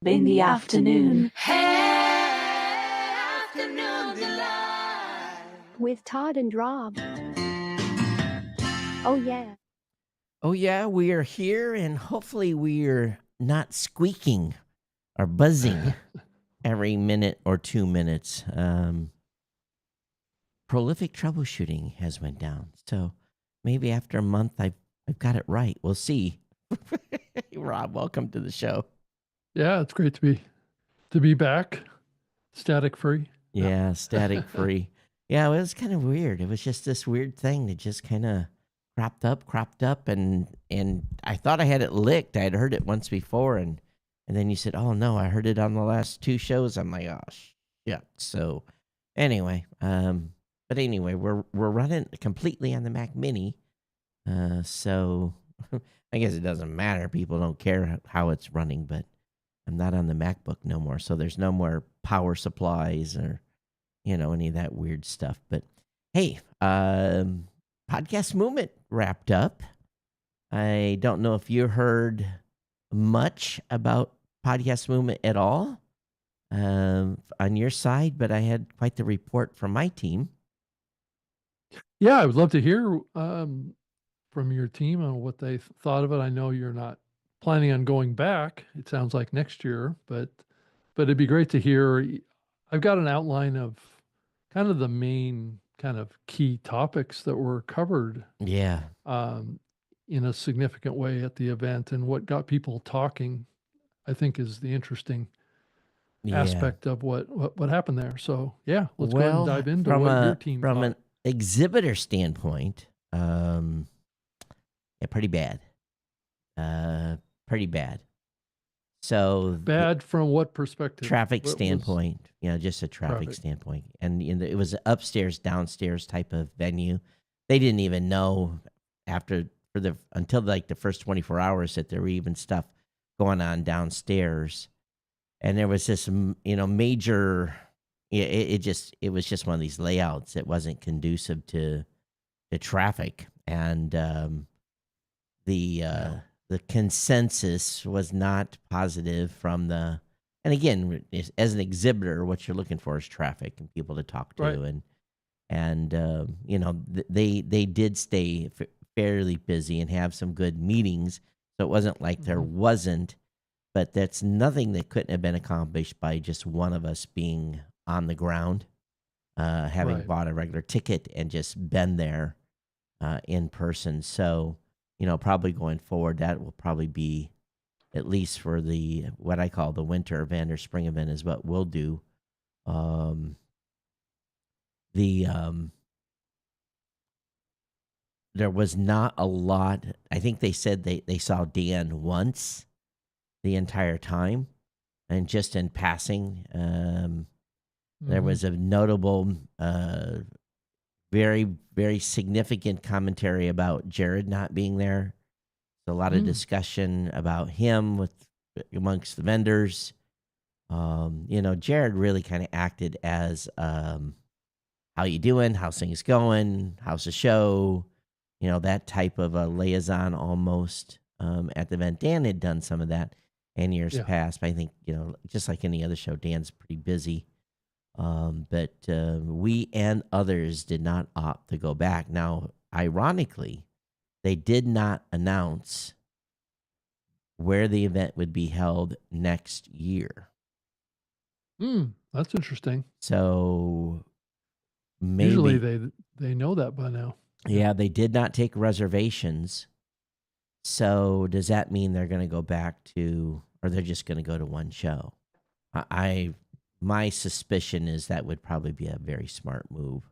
In the afternoon. Afternoon delight. With Todd and Rob. Oh, yeah. Oh, yeah, we are here, and hopefully we are not squeaking or buzzing every minute or 2 minutes. Prolific troubleshooting has went down, so maybe after a month I've got it right. We'll see. Rob, welcome to the show. Yeah, it's great to be back, static free. Yeah, static free. Yeah, it was kind of weird. It was just this weird thing that just kind of cropped up, and I thought I had it licked. I had heard it once before, and then you said, "Oh no, I heard it on the last 2 shows." I'm like, "Oh yeah." So anyway, but anyway, we're running completely on the Mac Mini, so I guess it doesn't matter. People don't care how it's running, but I'm not on the MacBook no more, so there's no more power supplies or any of that weird stuff. But hey, Podcast Movement wrapped up. I don't know if you heard much about Podcast Movement at all on your side, but I had quite the report from my team. Yeah, I would love to hear from your team on what they thought of it. I know you're not planning on going back. It sounds like next year, but it'd be great to hear. I've got an outline of kind of the main kind of key topics that were covered Yeah. in a significant way at the event, and what got people talking, I think, is the interesting aspect of what happened there. So yeah, let's go ahead and dive into what your team from thought. an exhibitor standpoint, yeah, pretty bad. Pretty bad. So Bad from what perspective? traffic standpoint, just a traffic standpoint. And it was an upstairs, downstairs type of venue. They didn't even know until like the first 24 hours that there were even stuff going on downstairs. And there was this, major, it was just one of these layouts. It wasn't conducive to traffic. And the consensus was not positive from and again, as an exhibitor, what you're looking for is traffic and people to talk to. Right. And they did stay fairly busy and have some good meetings. So it wasn't like there wasn't, but that's nothing that couldn't have been accomplished by just one of us being on the ground, having bought a regular ticket and just been there in person. So, probably going forward, that will probably be, at least for what I call the winter event or spring event, is what we'll do. There was not a lot. I think they said they saw Dan once the entire time, and just in passing. There was a notable, very, very significant commentary about Jared not being there. A lot of discussion about him amongst the vendors. Jared really kind of acted as, how you doing? How's things going? How's the show? That type of a liaison almost at the event. Dan had done some of that in years past, but I think, just like any other show, Dan's pretty busy. But we and others did not opt to go back. Now, ironically, they did not announce where the event would be held next year. That's interesting. So maybe usually they know that by now. Yeah, they did not take reservations. So does that mean they're going to go back to, or they're just going to go to one show? My suspicion is that would probably be a very smart move.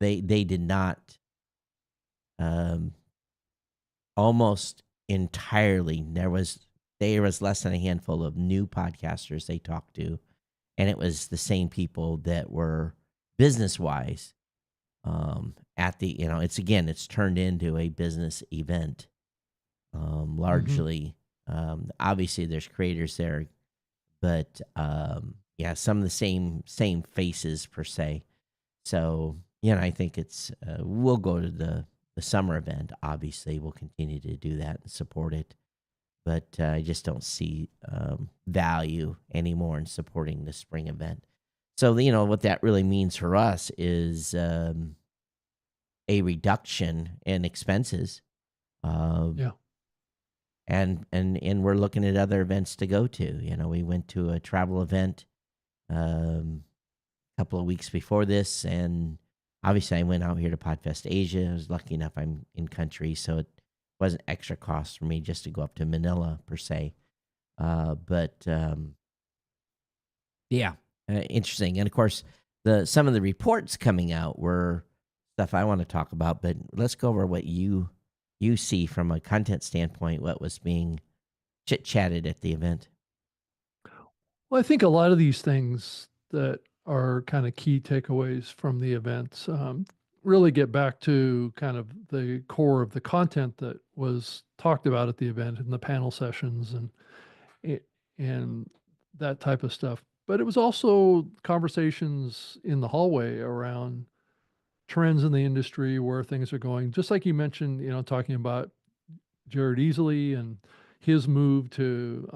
They did not almost entirely. There was less than a handful of new podcasters they talked to, and it was the same people that were business wise at the it's turned into a business event largely. Obviously there's creators there, but some of the same faces per se. So I think it's we'll go to the summer event. Obviously we'll continue to do that and support it, but I just don't see value anymore in supporting the spring event. So what that really means for us is a reduction in expenses, uh, Yeah. and we're looking at other events to go to. We went to a travel event a couple of weeks before this, and obviously I went out here to Podfest Asia. I was lucky enough I'm in country, so it wasn't extra cost for me just to go up to Manila per se. But yeah, interesting. And of course, some of the reports coming out were stuff I want to talk about. But let's go over what you see from a content standpoint. What was being chit chatted at the event? Well, I think a lot of these things that are kind of key takeaways from the events really get back to kind of the core of the content that was talked about at the event and the panel sessions it- and that type of stuff. But it was also conversations in the hallway around trends in the industry, where things are going. Just like you mentioned, talking about Jared Easley and his move to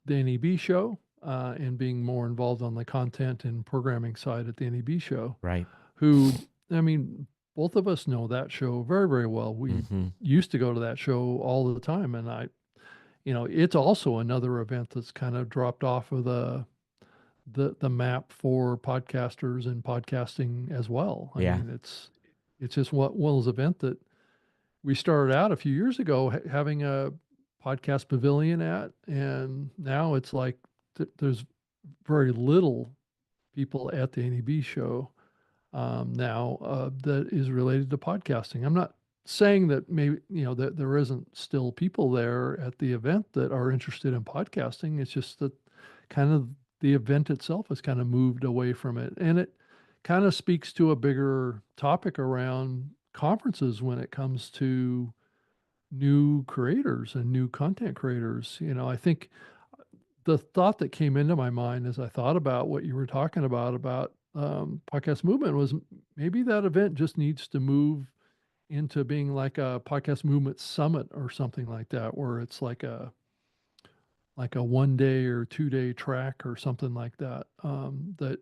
the NEB show and being more involved on the content and programming side at the NEB show. Right. Who, I mean, both of us know that show very, very well. We Mm-hmm. used to go to that show all the time, and it's also another event that's kind of dropped off of the map for podcasters and podcasting as well. I Yeah. mean, it's just one of those events that we started out a few years ago having a podcast pavilion at, and now it's like there's very little people at the NEB show now that is related to podcasting. I'm not saying that maybe that there isn't still people there at the event that are interested in podcasting. It's just that kind of the event itself has kind of moved away from it, and it kind of speaks to a bigger topic around conferences when it comes to new creators and new content creators. I think the thought that came into my mind as I thought about what you were talking about podcast movement was maybe that event just needs to move into being like a podcast movement summit or something like that, where it's like a 1 day or 2 day track or something like that. That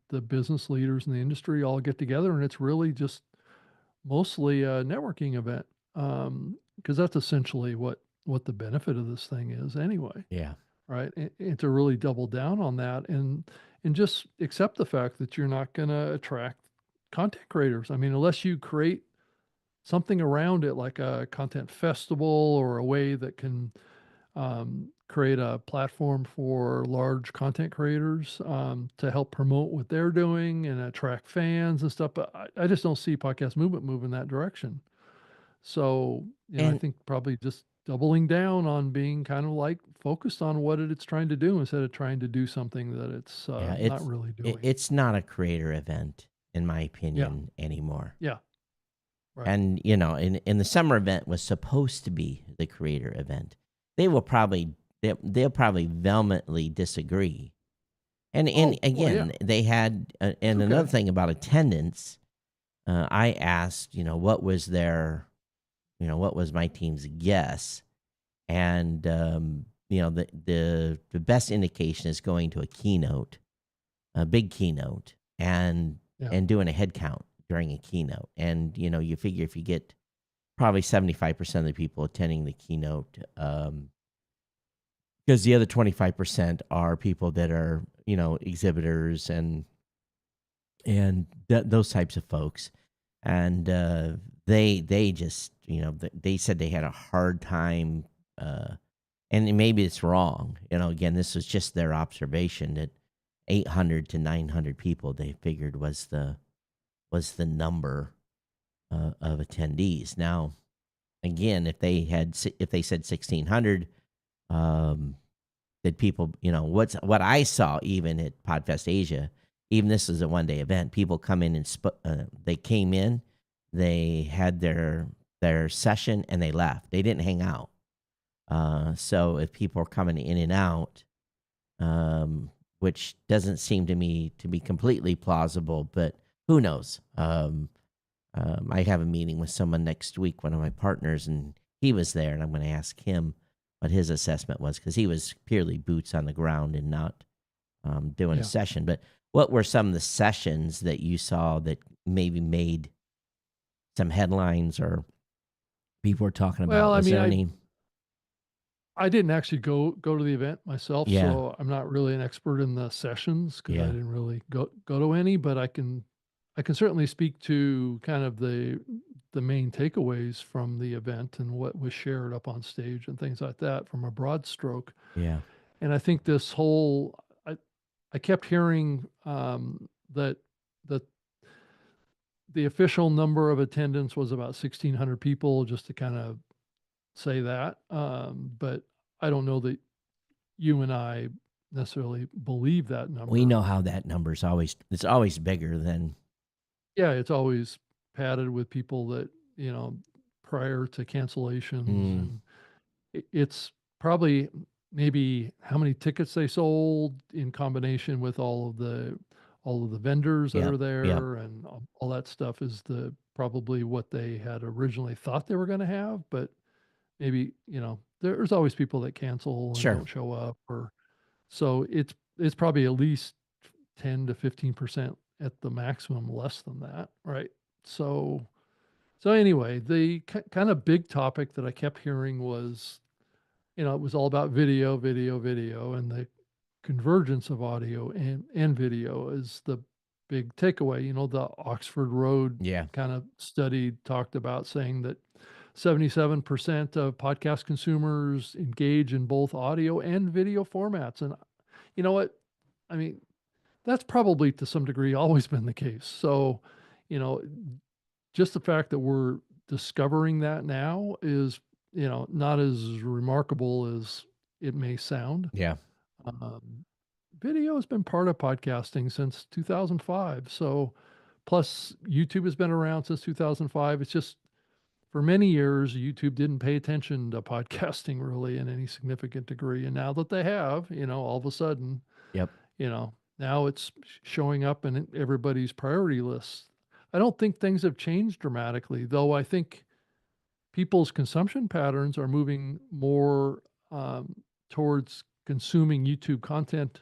the business leaders in the industry all get together, and it's really just mostly a networking event, because that's essentially what the benefit of this thing is anyway, Yeah. right? And to really double down on that and just accept the fact that you're not going to attract content creators. I mean, unless you create something around it, like a content festival or a way that can create a platform for large content creators to help promote what they're doing and attract fans and stuff. But I just don't see podcast movement move in that direction. So, I And think probably just doubling down on being kind of like focused on what it's trying to do instead of trying to do something that it's yeah, not really doing. it's not a creator event in my Yeah. opinion anymore. Yeah. Right. And in the summer event was supposed to be the creator event. They'll probably vehemently disagree. And Oh, well, again, yeah. they had and It's okay. another thing about attendance, I asked, what was what was my team's guess, and the best indication is going to a keynote, a big keynote, and Yeah. doing a head count during a keynote, and you figure if you get probably 75% of the people attending the keynote, because the other 25% are people that are exhibitors and those types of folks, and they just they said they had a hard time, and maybe it's wrong. Again, this was just their observation that 800 to 900 people they figured was the number of attendees. Now, again, if they said 1,600, that people, what I saw even at Podfest Asia, even this is a 1 day event, people come in and they came in, they had their session and they left. They didn't hang out. So if people are coming in and out, which doesn't seem to me to be completely plausible, but who knows? I have a meeting with someone next week, one of my partners, and he was there, and I'm going to ask him what his assessment was, because he was purely boots on the ground and not doing a Yeah. session. But what were some of the sessions that you saw that maybe made some headlines or people were talking about? Well, I Was mean, there any? I didn't actually go to the event myself, Yeah, so I'm not really an expert in the sessions because I yeah, didn't really go to any, but I can certainly speak to kind of the main takeaways from the event and what was shared up on stage and things like that from a broad stroke. yeah, And I think this whole I kept hearing that that the official number of attendance was about 1,600 people, just to kind of say that. But I don't know that you and I necessarily believe that we number. know how that number's always, it's always bigger than. Yeah, it's always padded with people that, prior to cancellations, Mm, and it's probably maybe how many tickets they sold in combination with all of the vendors that yep, are yep, there, and all that stuff is the probably what they had originally thought they were going to have. But maybe, there's always people that cancel and sure, don't show up, or so it's probably at least 10 to 15% at the maximum, less than that, right? So anyway, the kind of big topic that I kept hearing was, it was all about video, video, video, and the convergence of audio and video is the big takeaway. The Oxford Road yeah, kind of study talked about saying that 77% of podcast consumers engage in both audio and video formats. And you know what? I mean, that's probably to some degree always been the case. So, you know, just the fact that we're discovering that now is, not as remarkable as it may sound. yeah. Um, Video has been part of podcasting since 2005. So, plus YouTube has been around since 2005. It's just for many years, YouTube didn't pay attention to podcasting really in any significant degree. And now that they have, all of a sudden, Yep. now it's showing up in everybody's priority lists. I don't think things have changed dramatically, though. I think people's consumption patterns are moving more um, towards consuming YouTube content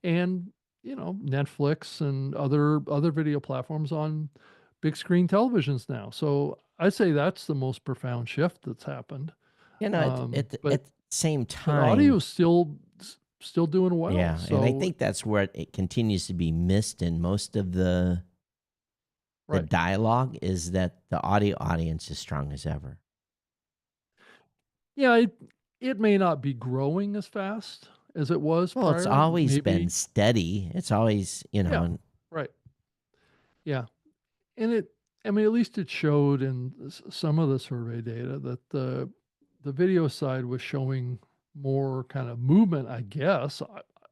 and, Netflix and other video platforms on big screen televisions now. So I'd say that's the most profound shift that's happened. At But the same audio time, is still doing well. yeah, and I So think that's where it continues to be missed in most of the right. dialogue, is that the audio audience is strong as ever. Yeah, it may not be growing as fast as it was Well, it's prior. always been Maybe. steady. It's always, Yeah. Right. Yeah. And I mean, at least it showed in some of the survey data that the video side was showing more kind of movement, I guess.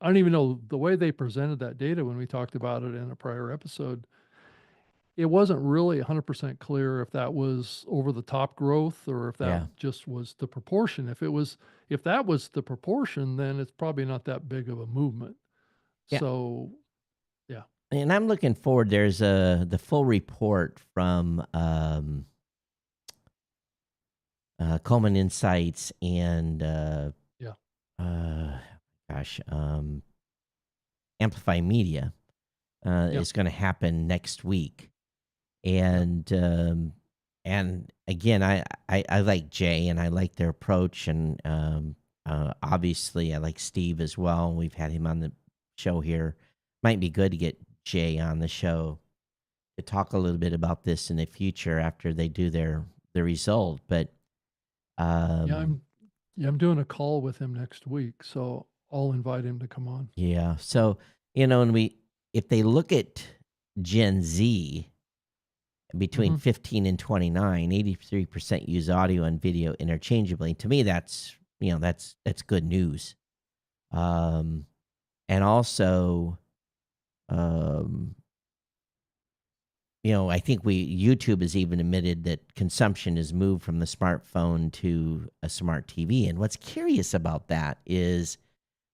I don't even know the way they presented that data when we talked about it in a prior episode. It wasn't really 100% clear if that was over the top growth or if that yeah, just was the proportion. If that was the proportion, then it's probably not that big of a movement. yeah. So, yeah. And I'm looking forward. There's the full report from Coleman Insights and Yeah. uh, gosh, Amplify Media Yeah. is going to happen next week. Yeah. And again, I like Jay and I like their approach, and obviously I like Steve as well. We've had him on the show here. Might be good to get Jay on the show to talk a little bit about this in the future after they do their result. But Yeah, um, I'm doing a call with him next week, so I'll invite him to come on. yeah, so and if they look at Gen Z, between Mhm. 15 and 29, 83% use audio and video interchangeably. To me, that's good news. Um, and also, um, I think YouTube has even admitted that consumption has moved from the smartphone to a smart TV. And what's curious about that is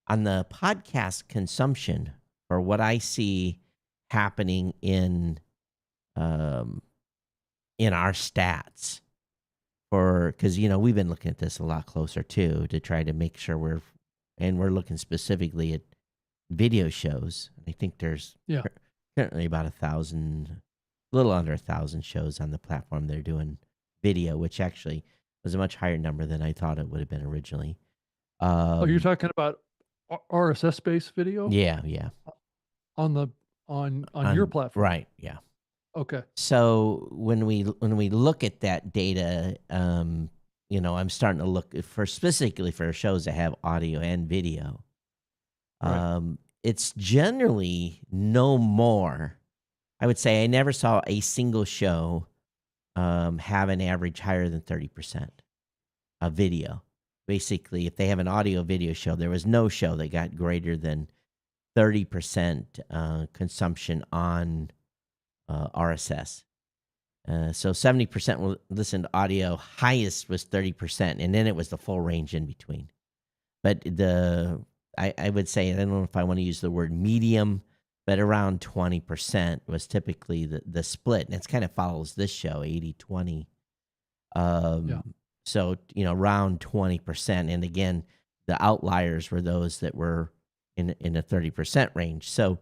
on the podcast consumption, or what I see happening um, in our stats because we've been looking at this a lot closer too to try to make sure we're looking specifically at video shows. I think there's Yeah. currently about 1,000, a little under 1,000 shows on the platform. They're doing video, which actually was a much higher number than I thought it would have been originally. Oh, you're talking about RSS based video Yeah, on your platform. right, yeah. Okay. So when we look at that data, I'm starting to look for specifically for shows that have audio and video. Right. It's generally no more. I would say I never saw a single show have an average higher than 30% of video. Basically, if they have an audio video show, there was no show that got greater than 30% consumption on RSS. So 70% will listen to audio. Highest was 30%, and then it was the full range in between. But I would say, I don't know if I want to use the word medium, but around 20% was typically the split. And it kind of follows this show, 80-20. Yeah. So, around 20%. And again, the outliers were those that were in a 30% range. So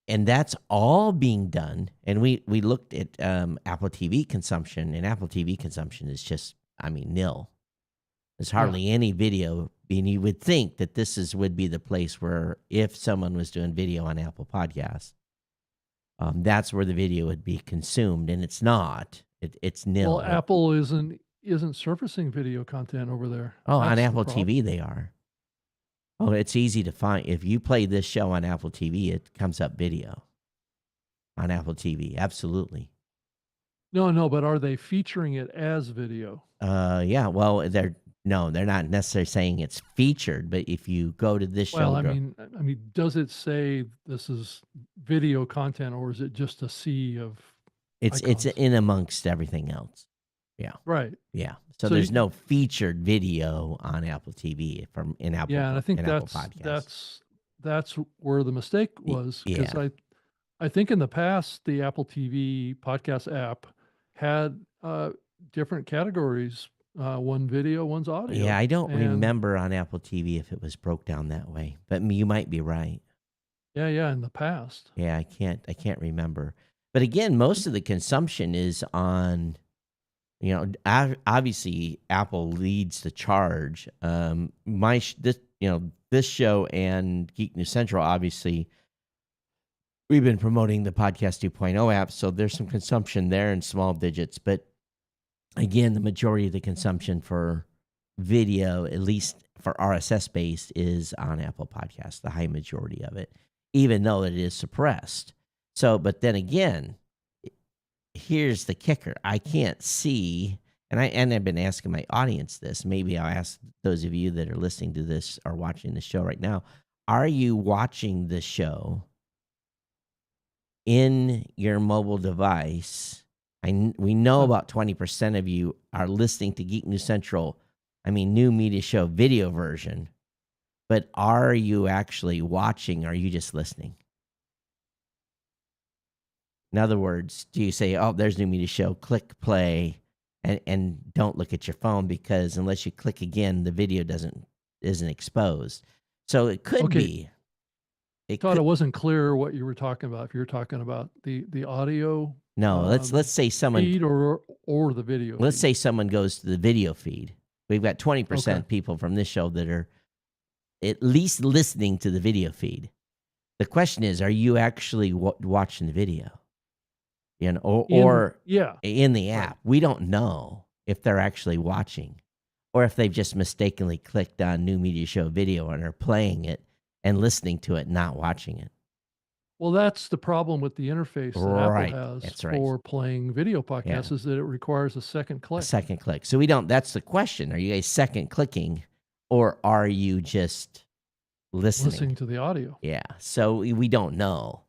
and that's all being done. And we looked at Apple TV consumption, and Apple TV consumption is just, nil. There's hardly any video. And you would think that would be the place where if someone was doing video on Apple Podcasts, that's where the video would be consumed, and it's not. It's nil. Well, Apple isn't surfacing video content over there. Oh, on That's the Apple problem. TV they are. Oh, it's easy to find. If you play this show on Apple TV, it comes up video on Apple TV. Absolutely. No, but are they featuring it as video? Yeah. Well, they're not necessarily saying it's featured, but if you go to this show, Well, I mean, does it say this is video content, or is it just a sea of it's icons? in amongst everything else. Yeah. Right. Yeah. So So there's you- no featured video on Apple TV in Apple. Yeah, and I think in Apple that's where the mistake was, because I think in the past the Apple TV podcast app had different categories. One video, one's audio. Yeah, I don't And- remember on Apple TV if it was broke down that way, but you might be right. Yeah, in the past. Yeah, I can't remember. But again, most of the consumption is on, obviously Apple leads the charge. This show and Geek News Central, obviously, we've been promoting the Podcast 2.0 app, so there's some consumption there in small digits. But again, the majority of the consumption for video, at least for RSS based, is on Apple Podcasts, the high majority of it, even though it is suppressed. So, but then again, here's the kicker. I can't see, and I've been asking my audience this. Maybe I'll ask those of you that are listening to this or watching the show right now. Are you watching the show in your mobile device? We know about 20% of you are listening to Geek News Central, New Media Show video version. But are you actually watching, or are you just listening? In other words, do you say, oh, there's New Media Show, click play, and don't look at your phone, because unless you click again, the video isn't exposed. So it could be. Thought it wasn't clear what you were talking about. If you're talking about the audio. No, let's say someone feed or the video. Let's feed. say someone goes to the video feed. We've got 20% Okay. people from this show that are at least listening to the video feed. The question is, are you actually watching the video? Or yeah, in the app? We don't know if they're actually watching, or if they've just mistakenly clicked on New Media Show video and are playing it and listening to it, not watching it. well, that's the problem with the interface that Right, Apple has that's right. for playing video podcasts, is that it requires a second click. A second click. So we don't. That's the question. Are you guys second clicking, or are you just listening to the audio? Yeah. So we don't know.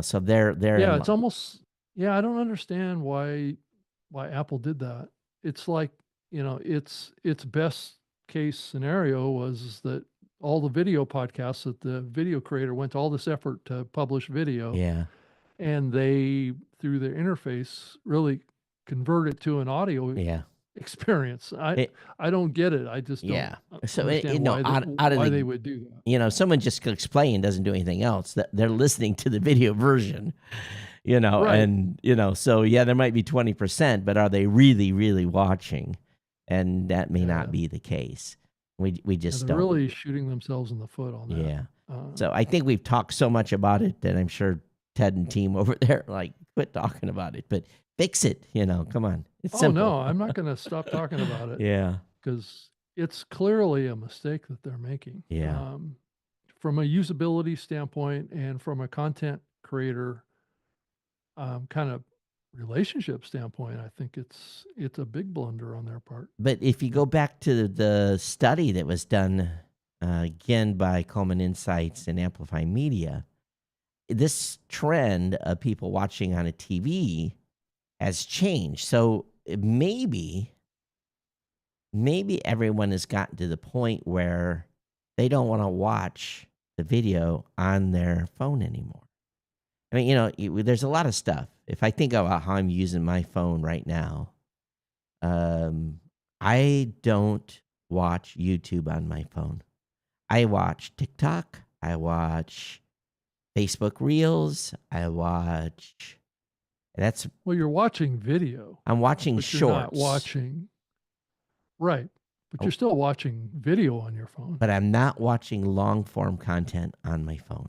So they're Yeah, it's almost. Yeah, I don't understand why Apple did that. It's like, its best case scenario was that all the video podcasts, that the video creator went to all this effort to publish video, Yeah. and they, through their interface, really convert it to an audio Yeah. experience. It, I don't get it. I just don't yeah. So understand no, out of why the they would do that. someone just clicks play and doesn't do anything else. That they're listening to the video version, Right. and so yeah, there might be 20%, but are they really, really watching? And that may not Yeah. be the case. We Yeah, just they're don't. really shooting themselves in the foot on that. Yeah. Uh, So I think we've talked so much about it that I'm sure Ted and team over there like quit talking about it, but fix it. Come on, it's oh simple. no, I'm not going to stop talking about it Yeah. because it's clearly a mistake that they're making. Yeah. From a usability standpoint and from a content creator kind of relationship standpoint, I think it's a big blunder on their part. But if you go back to the study that was done again by Coleman Insights and Amplify Media, this trend of people watching on a TV has changed. So maybe everyone has gotten to the point where they don't want to watch the video on their phone anymore. I mean, there's a lot of stuff. If I think about how I'm using my phone right now, I don't watch YouTube on my phone. I watch TikTok. I watch Facebook Reels. Well, you're watching video, I'm watching but you're not shorts, watching, right? But Oh. you're still watching video on your phone. but I'm not watching long form content on my phone.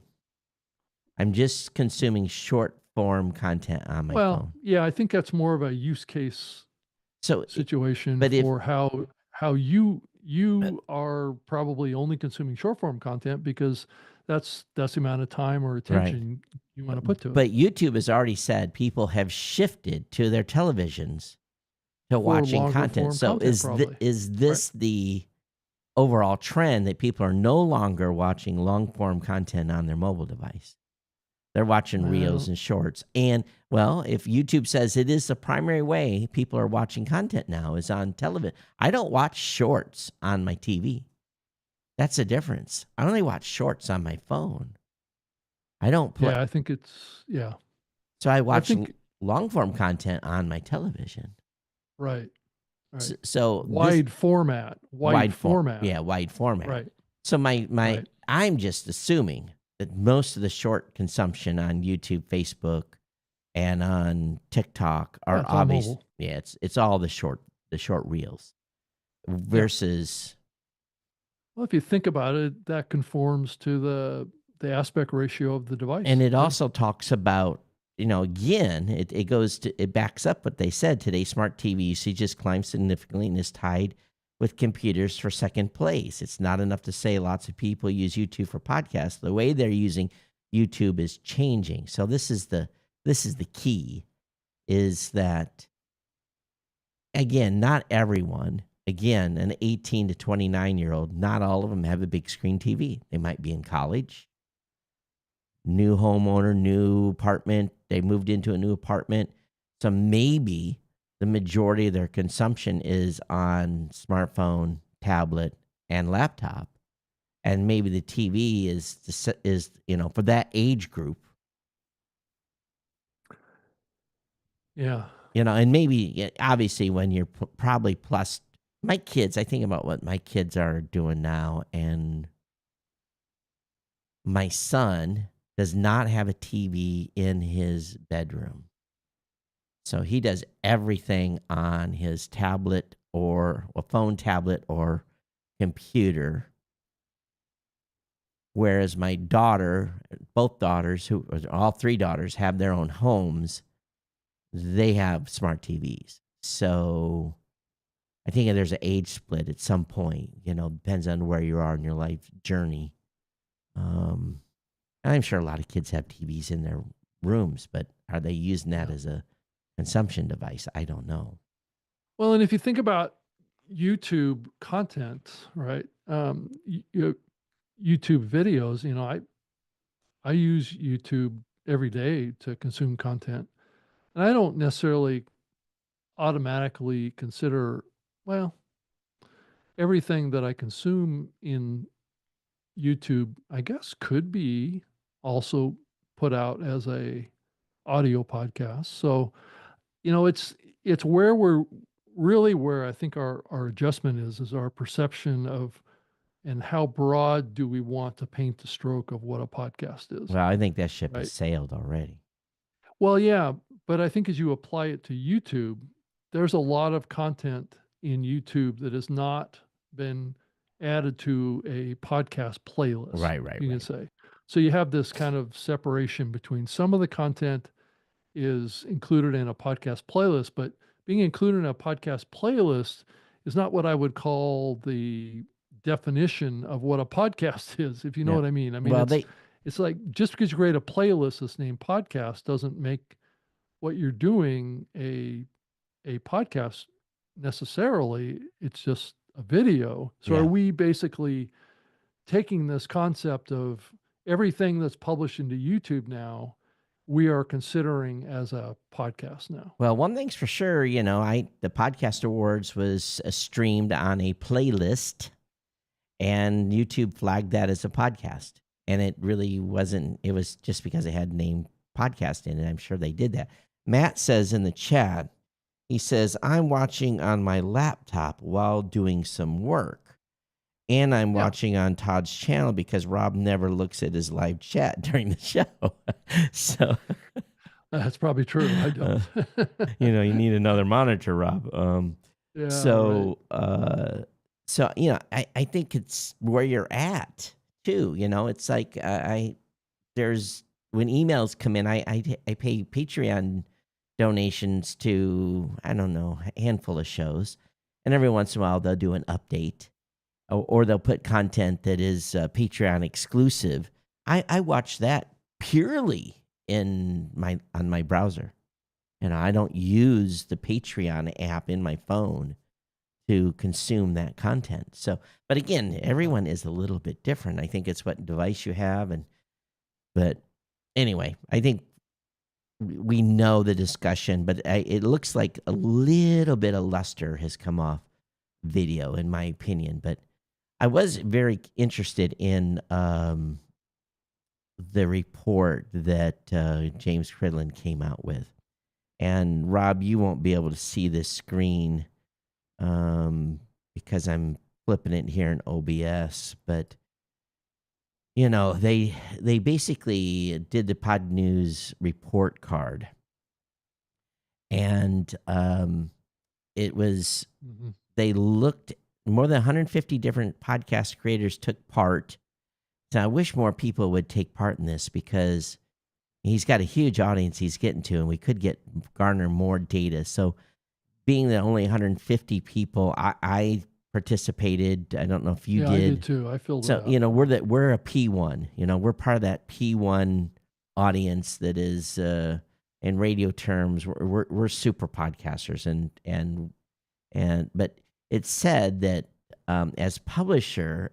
I'm just consuming short form content on my Well, phone. yeah, I think that's more of a use case So, situation but if for how you are probably only consuming short form content because that's the amount of time or right, attention you want to put to it. but YouTube has already said people have shifted to their televisions to For watching longer content. form So content, probably. is this the overall trend that people are no longer watching long form content on their mobile device? They're watching reels Well, and shorts. And well, if YouTube says it is the primary way people are watching content now is on television. I don't watch shorts on my TV. That's the difference. I only watch shorts on my phone. I don't play. yeah, I think yeah. So I I watch think long form content on my television. right, right. So this Wide format, wide format. yeah, wide format. Right, So my right. I'm just assuming that most of the short consumption on YouTube, Facebook, and on TikTok Yeah, are it's all obvious. mobile. Yeah, it's all the short reels Yeah. versus Well, if you think about it, that conforms to the aspect ratio of the device. and it too. also talks about, again, it backs up what they said today. Smart TV usage has climbed significantly and is tied with computers for second place. It's not enough to say lots of people use YouTube for podcasts. The way they're using YouTube is changing. So this is the key, is that, again, not everyone, again, an 18 to 29-year-old, not all of them have a big screen TV. They might be in college, new homeowner, new apartment. They moved into a new apartment. So maybe the majority of their consumption is on smartphone, tablet, and laptop. And maybe the TV is for that age group, Yeah. and maybe obviously when you're probably plus my kids, I think about what my kids are doing now, and my son does not have a TV in his bedroom. So he does everything on his tablet or a phone, tablet, or computer. Whereas my daughter, both daughters, all three daughters have their own homes. They have smart TVs. So I think there's an age split at some point. Depends on where you are in your life journey. I'm sure a lot of kids have TVs in their rooms, but are they using that Yeah. as a consumption device? I don't know. Well, and if you think about YouTube content, right? YouTube videos, I use YouTube every day to consume content. And I don't necessarily automatically consider, well, everything that I consume in YouTube, I guess, could be also put out as a audio podcast. So, it's where we're really where I think our adjustment is our perception of and how broad do we want to paint the stroke of what a podcast is, Well, I think that ship has right? sailed already. Well, yeah, but I think as you apply it to YouTube, there's a lot of content in YouTube that has not been added to a podcast playlist, Right, right, you can right. say. So you have this kind of separation between some of the content is included in a podcast playlist, but being included in a podcast playlist is not what I would call the definition of what a podcast is, if you know Yeah. what I mean. I mean, Well, they it's like just because you create a playlist that's named podcast doesn't make what you're doing a podcast necessarily. It's just a video. So are yeah. we basically taking this concept of everything that's published into YouTube now, we are considering as a podcast now? Well, one thing's for sure, the podcast awards was streamed on a playlist, and YouTube flagged that as a podcast. And it really wasn't. It was just because it had named podcast in it. I'm sure they did that. Matt says in the chat, he says, I'm watching on my laptop while doing some work. And I'm Yeah, watching on Todd's channel because Rob never looks at his live chat during the show. So, that's probably true. I uh, don't. you need another monitor, Rob. Yeah, right. So, I think it's where you're at too. It's like there's when emails come in, I pay Patreon donations to, I don't know, a handful of shows, and every once in a while they'll do an update, or they'll put content that is Patreon exclusive. I watch that purely on my browser. I don't use the Patreon app in my phone to consume that content. So, but again, everyone is a little bit different. I think it's what device you have, but anyway, I think we know the discussion, but it looks like a little bit of luster has come off video, in my opinion. But I was very interested in the report that James Cridland came out with. And Rob, you won't be able to see this screen because I'm flipping it here in OBS. But they basically did the Pod News report card, and it was Mhm. they looked more than 150 different podcast creators took part. So I wish more people would take part in this because he's got a huge audience he's getting to, and we could garner more data. So being that only 150 people, I participated. I don't know if you Yeah, I did did. too. I filled it So, out. Yeah. we're a P1, we're part of that P1 audience that is, in radio terms, we're super podcasters. But it said that, as publisher,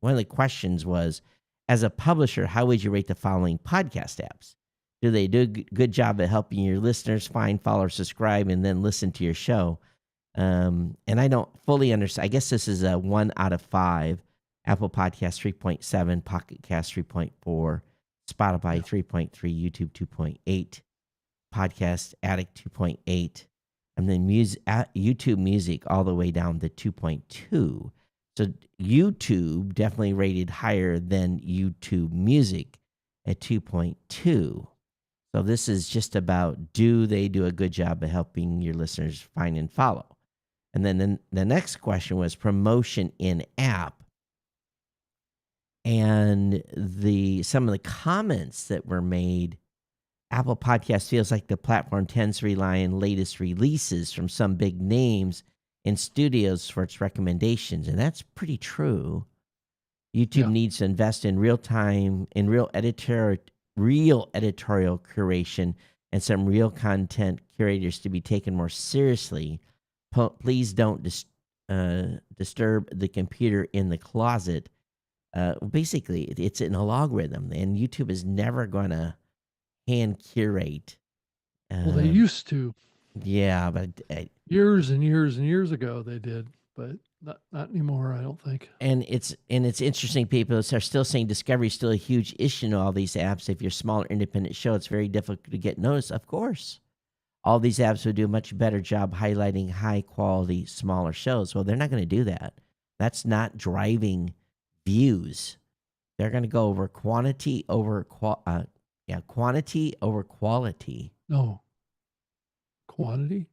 one of the questions was, as a publisher, how would you rate the following podcast apps? Do they do a good job at helping your listeners find, follow, subscribe, and then listen to your show? And I don't fully understand. I guess this is a 1 out of 5. Apple Podcast 3.7, Pocket Cast 3.4, Spotify Yeah. 3.3, YouTube 2.8, Podcast Addict 2.8, and then YouTube Music all the way down to 2.2. So YouTube definitely rated higher than YouTube Music at 2.2. So this is just about, do they do a good job of helping your listeners find and follow? And then the next question was promotion in app. And some of the comments that were made, Apple Podcast feels like the platform tends to rely on latest releases from some big names in studios for its recommendations. And that's pretty true. YouTube Yeah. needs to invest in real editorial curation and some real content curators to be taken more seriously. Please don't disturb the computer in the closet. Basically, it's an algorithm, and YouTube is never going to hand curate. Well, they used to. Yeah, but Years and years and years ago they did, but not anymore, I don't think. and it's interesting. People are still saying discovery is still a huge issue in all these apps. If you're a smaller independent show, it's very difficult to get noticed. Of course, all these apps would do a much better job highlighting high quality, smaller shows. Well, they're not going to do that. That's not driving views. They're going to go over quantity over quantity over quality. No. Quantity?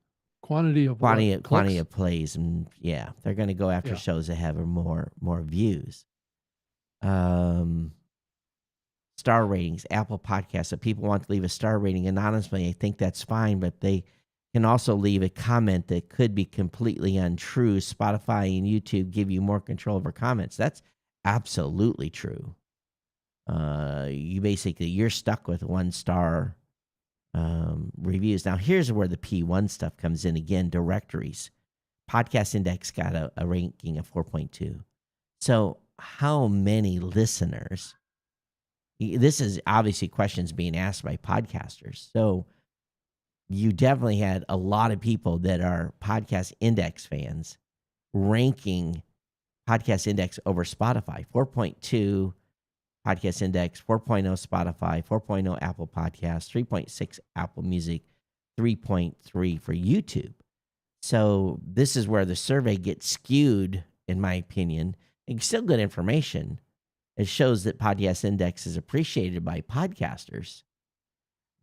Quantity of Quantity, what? quantity Clicks? of plays, and they're going to go after Yeah. shows that have more views. Star ratings, Apple Podcasts. If people want to leave a star rating anonymously, I think that's fine, but they can also leave a comment that could be completely untrue. Spotify and YouTube give you more control over comments. That's absolutely true. You're stuck with 1-star reviews. Now, here's where the P1 stuff comes in again. Directories. Podcast Index got a ranking of 4.2. So how many listeners? This is obviously questions being asked by podcasters. So you definitely had a lot of people that are Podcast Index fans ranking Podcast Index over Spotify. 4.2 Podcast Index, 4.0 Spotify, 4.0 Apple Podcasts, 3.6 Apple Music, 3.3 for YouTube. So this is where the survey gets skewed, in my opinion. It's still good information. It shows that Podcast Index is appreciated by podcasters.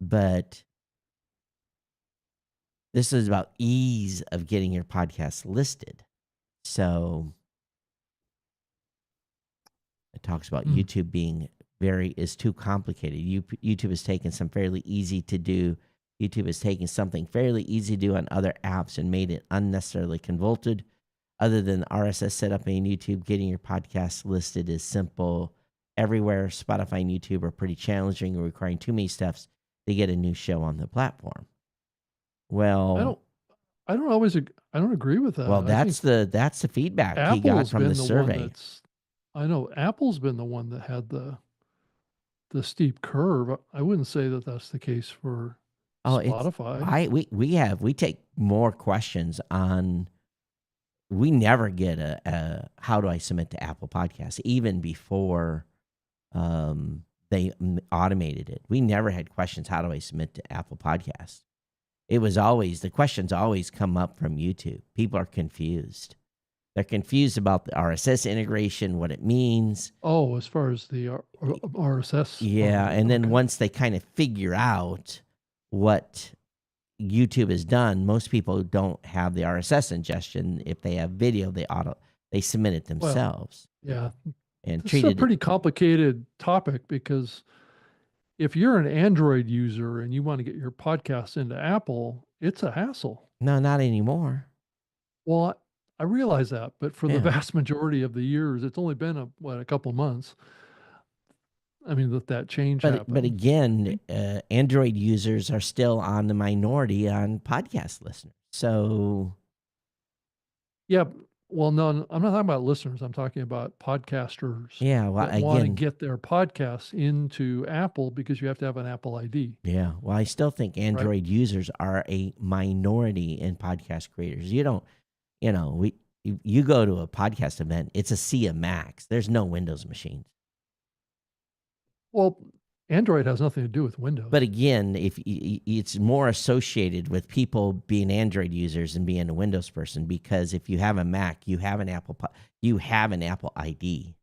But this is about ease of getting your podcast listed. So it talks about YouTube being is too complicated. YouTube has taken some fairly easy to do. YouTube has taken something fairly easy to do on other apps and made it unnecessarily convoluted. Other than RSS setup in YouTube, getting your podcast listed is simple everywhere. Spotify and YouTube are pretty challenging and requiring too many steps to get a new show on the platform. Well, I don't agree with that. well, I think that's the feedback he got Apple's from been the the one survey. that's. I know Apple's been the one that had the steep curve. I wouldn't say that that's the case for Oh, it's Spotify. we take more questions on. We never get a how do I submit to Apple Podcasts even before they automated it. We never had questions how do I submit to Apple Podcasts. It was always the questions always come up from YouTube. People are confused. They're confused about the RSS integration, what it means. Oh, as far as the RSS. Yeah, and then once they kind of figure out what YouTube has done, most people don't have the RSS ingestion. If they have video, they submit it themselves. Yeah, and it's a pretty complicated topic because if you're an Android user and you want to get your podcasts into Apple, it's a hassle. No, not anymore. Well, I realize that, but for the vast majority of the years, it's only been a couple months. I mean, that change happened. But again, Android users are still on the minority on podcast listeners. So, yeah, well, no, I'm not talking about listeners. I'm talking about podcasters. Yeah, well, that want to get their podcasts into Apple because you have to have an Apple ID. Yeah, well, I still think Android users are a minority in podcast creators. You don't, you go to a podcast event, it's a sea of Macs. There's no Windows machines. Well, Android has nothing to do with Windows. But again, if it's more associated with people being Android users and being a Windows person, because if you have a Mac, you have an Apple ID.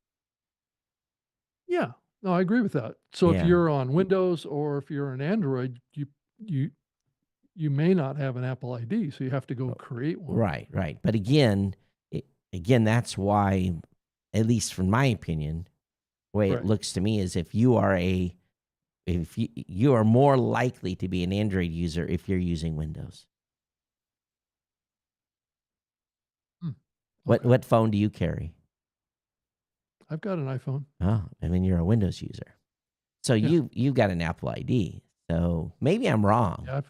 Yeah, no, I agree with that. So if you're on Windows or if you're an Android, you may not have an Apple ID, so you have to go create one. Right. But again, that's why, at least from my opinion, the way it looks to me is if you are more likely to be an Android user if you're using Windows. Okay. What phone do you carry? I've got an iPhone. Oh, I mean, you're a Windows user. So you've got an Apple ID. So maybe I'm wrong. Yeah,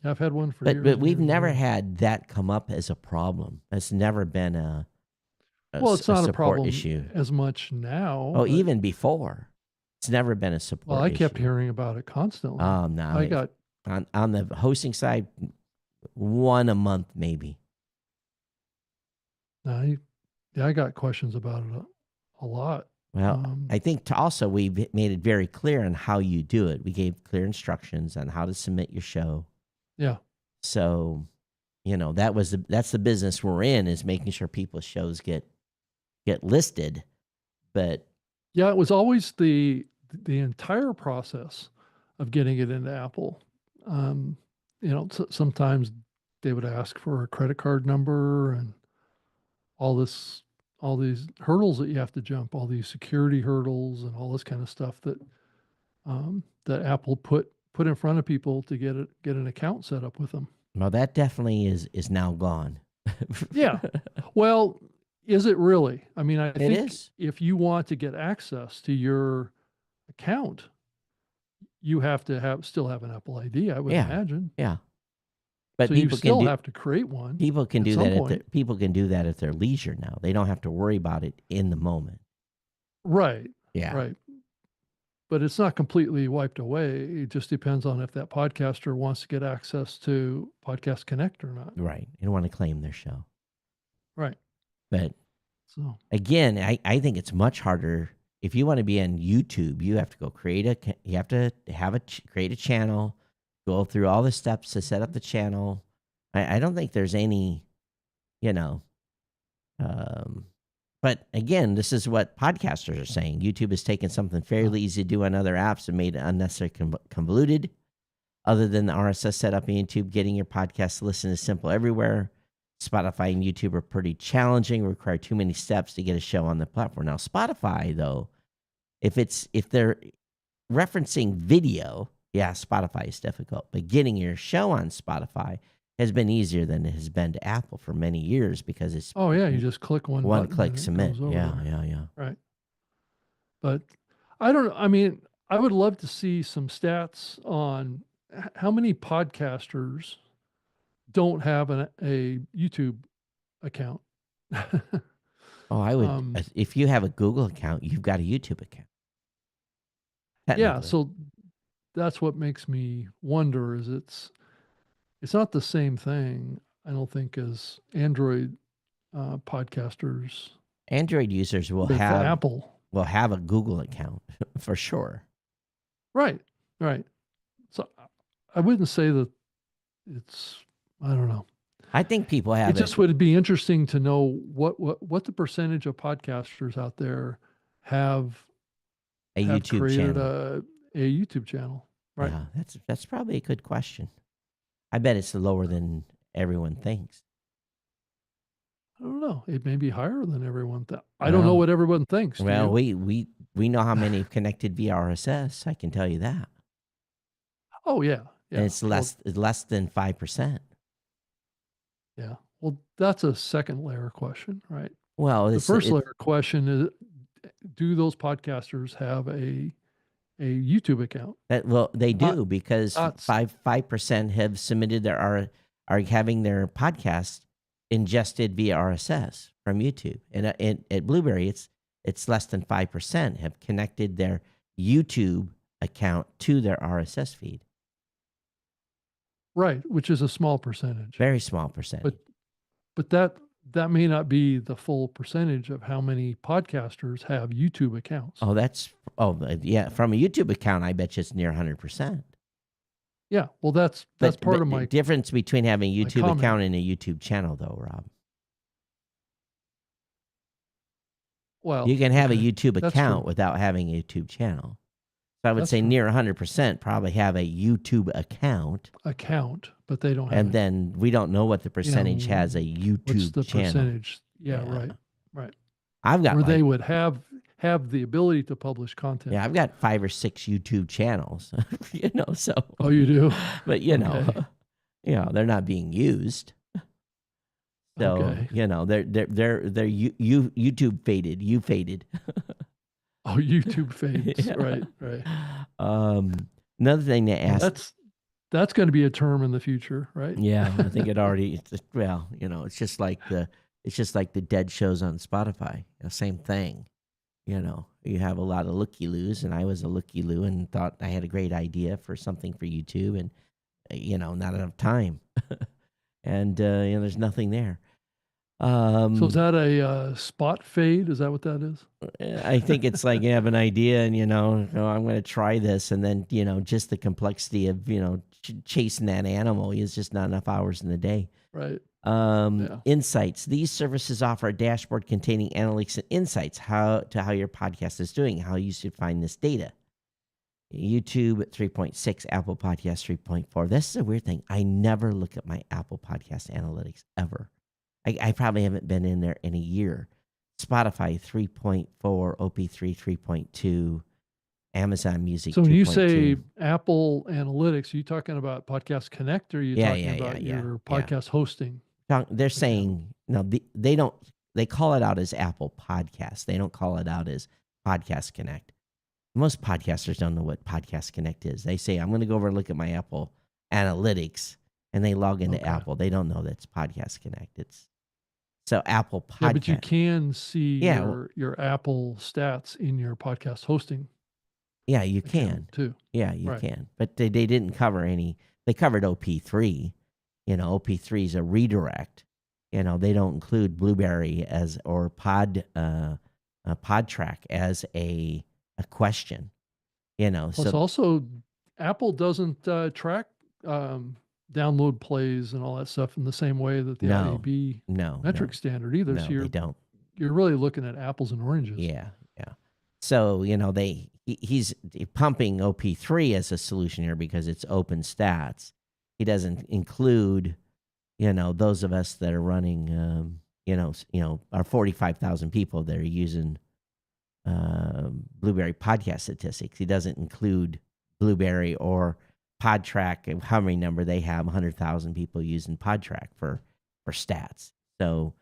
I've had one for years. But we've never had that come up as a problem. It's never been a it's not a support problem issue as much now. Oh, even before. It's never been a support issue. Well, I kept hearing about it constantly. No. I got on the hosting side, one a month maybe. I got questions about it a lot. Well, I think also we've made it very clear on how you do it. We gave clear instructions on how to submit your show. Yeah. So, that's the business we're in, is making sure people's shows get listed. But Yeah, it was always the entire process of getting it into Apple. Sometimes they would ask for a credit card number and all these hurdles that you have to jump, all these security hurdles and all this kind of stuff that Apple put in front of people to get an account set up with them. well, that definitely is now gone. Yeah. Well, is it really? I mean, I think is. if you want to get access to your account, you have to still have an Apple ID, I would Yeah. imagine. Yeah. But So you people still can do have to create one. people can at do some that point. people can do that at their leisure now. They don't have to worry about it in the moment. Right, Yeah. right. But it's not completely wiped away. It just depends on if that podcaster wants to get access to Podcast Connect or not. Right. They don't want to claim their show. Right. But So again, I think it's much harder. If you want to be on YouTube, you have to go create a channel, go through all the steps to set up the channel. I don't think there's any, but again, this is what podcasters are saying. YouTube has taken something fairly easy to do on other apps and made it unnecessarily convoluted. Other than the RSS setup in YouTube, getting your podcast to listen is simple everywhere. Spotify and YouTube are pretty challenging, require too many steps to get a show on the platform. Now, Spotify, though, if they're referencing video, yeah, Spotify is difficult. But getting your show on Spotify has been easier than it has been to Apple for many years, because it's oh yeah, you just click one button click and it submit. goes over Yeah, there. yeah. Right. But I don't know. I mean, I would love to see some stats on how many podcasters don't have a YouTube account. Oh, I would. Um, If you have a Google account, you've got a YouTube account. yeah, Technically. so that's what makes me wonder is it's not the same thing, I don't think, as Android podcasters Android users will with have Apple. a Google account for sure. Right, right. So I wouldn't say that it's, I don't know. I think people have It just would be interesting to know what the percentage of podcasters out there have a YouTube created channel. a YouTube channel. Right. Yeah, that's probably a good question. I bet it's lower than everyone thinks. I don't know. It may be higher than everyone. I don't know Well- what everyone thinks. Do Well, you? we know how many have connected via RSS. I can tell you that, Oh yeah, yeah. and it's less than 5%. Yeah. Well, that's a second layer question, right? Well, The first layer question is, do those podcasters have a YouTube account? they Not- do, because not- 5% have submitted are having their podcast ingested via RSS from YouTube, and at Blueberry, it's less than 5% have connected their YouTube account to their RSS feed. Right, which is a small percentage. Very small percentage. But that may not be the full percentage of how many podcasters have YouTube accounts. Yeah. From a YouTube account, I bet you it's near 100%. Yeah. Well, that's part of the my difference between having a YouTube comment. account and a YouTube channel, though, Rob. well. You can have a okay, YouTube that's account true. without having a YouTube channel. So I would That's say true. near 100% probably have a YouTube account, account, but they don't have and it. then we don't know what the percentage has a What's YouTube the channel. percentage? Yeah, Yeah. right. I've got Where they like, would have the ability to publish content. I've got 5 or 6 YouTube channels, so. Oh, you do? But Okay. they're not being used. So Okay. they're YouTube faded. You faded. Oh, YouTube fades. Yeah. Right. Another thing to Well, ask. that's going to be a term in the future, right? Yeah, I think it already. It's just like the dead shows on Spotify. Same thing. You have a lot of looky-loos, and I was a looky-loo and thought I had a great idea for something for YouTube, and not enough time, and there's nothing there. So is that a spot fade? Is that what that is? I think it's like you have an idea and, I'm going to try this. And then, just the complexity of, chasing that animal. It's just not enough hours in the day. Right. Yeah. Insights. These services offer a dashboard containing analytics and insights how your podcast is doing, how you should find this data. YouTube 3.6, Apple Podcast 3.4. This is a weird thing. I never look at my Apple Podcast analytics ever. I probably haven't been in there in a year. Spotify 3.4, OP3 3.2, Amazon Music 2.2. So when you say Apple Analytics, are you talking about Podcast Connect, or are you talking about your podcast hosting? They're saying, no, they call it out as Apple Podcast. They don't call it out as Podcast Connect. Most podcasters don't know what Podcast Connect is. They say, I'm going to go over and look at my Apple Analytics, and they log into Apple. They don't know that's Podcast Connect. So Apple Podcast. Yeah, but you can see your Apple stats in your podcast hosting. Yeah, you can too. Yeah, you can. But they didn't cover any. They covered OP3. OP3 is a redirect. They don't include Blueberry or PodTrack as a question. Plus, also Apple doesn't track download plays and all that stuff in the same way that the IAB metric standard either. No, so they don't. You're really looking at apples and oranges. Yeah. So he's pumping OP3 as a solution here because it's open stats. He doesn't include those of us that are running our 45,000 people that are using Blueberry podcast statistics. He doesn't include Blueberry or PodTrack, how many number they have, 100,000 people using PodTrack for stats. So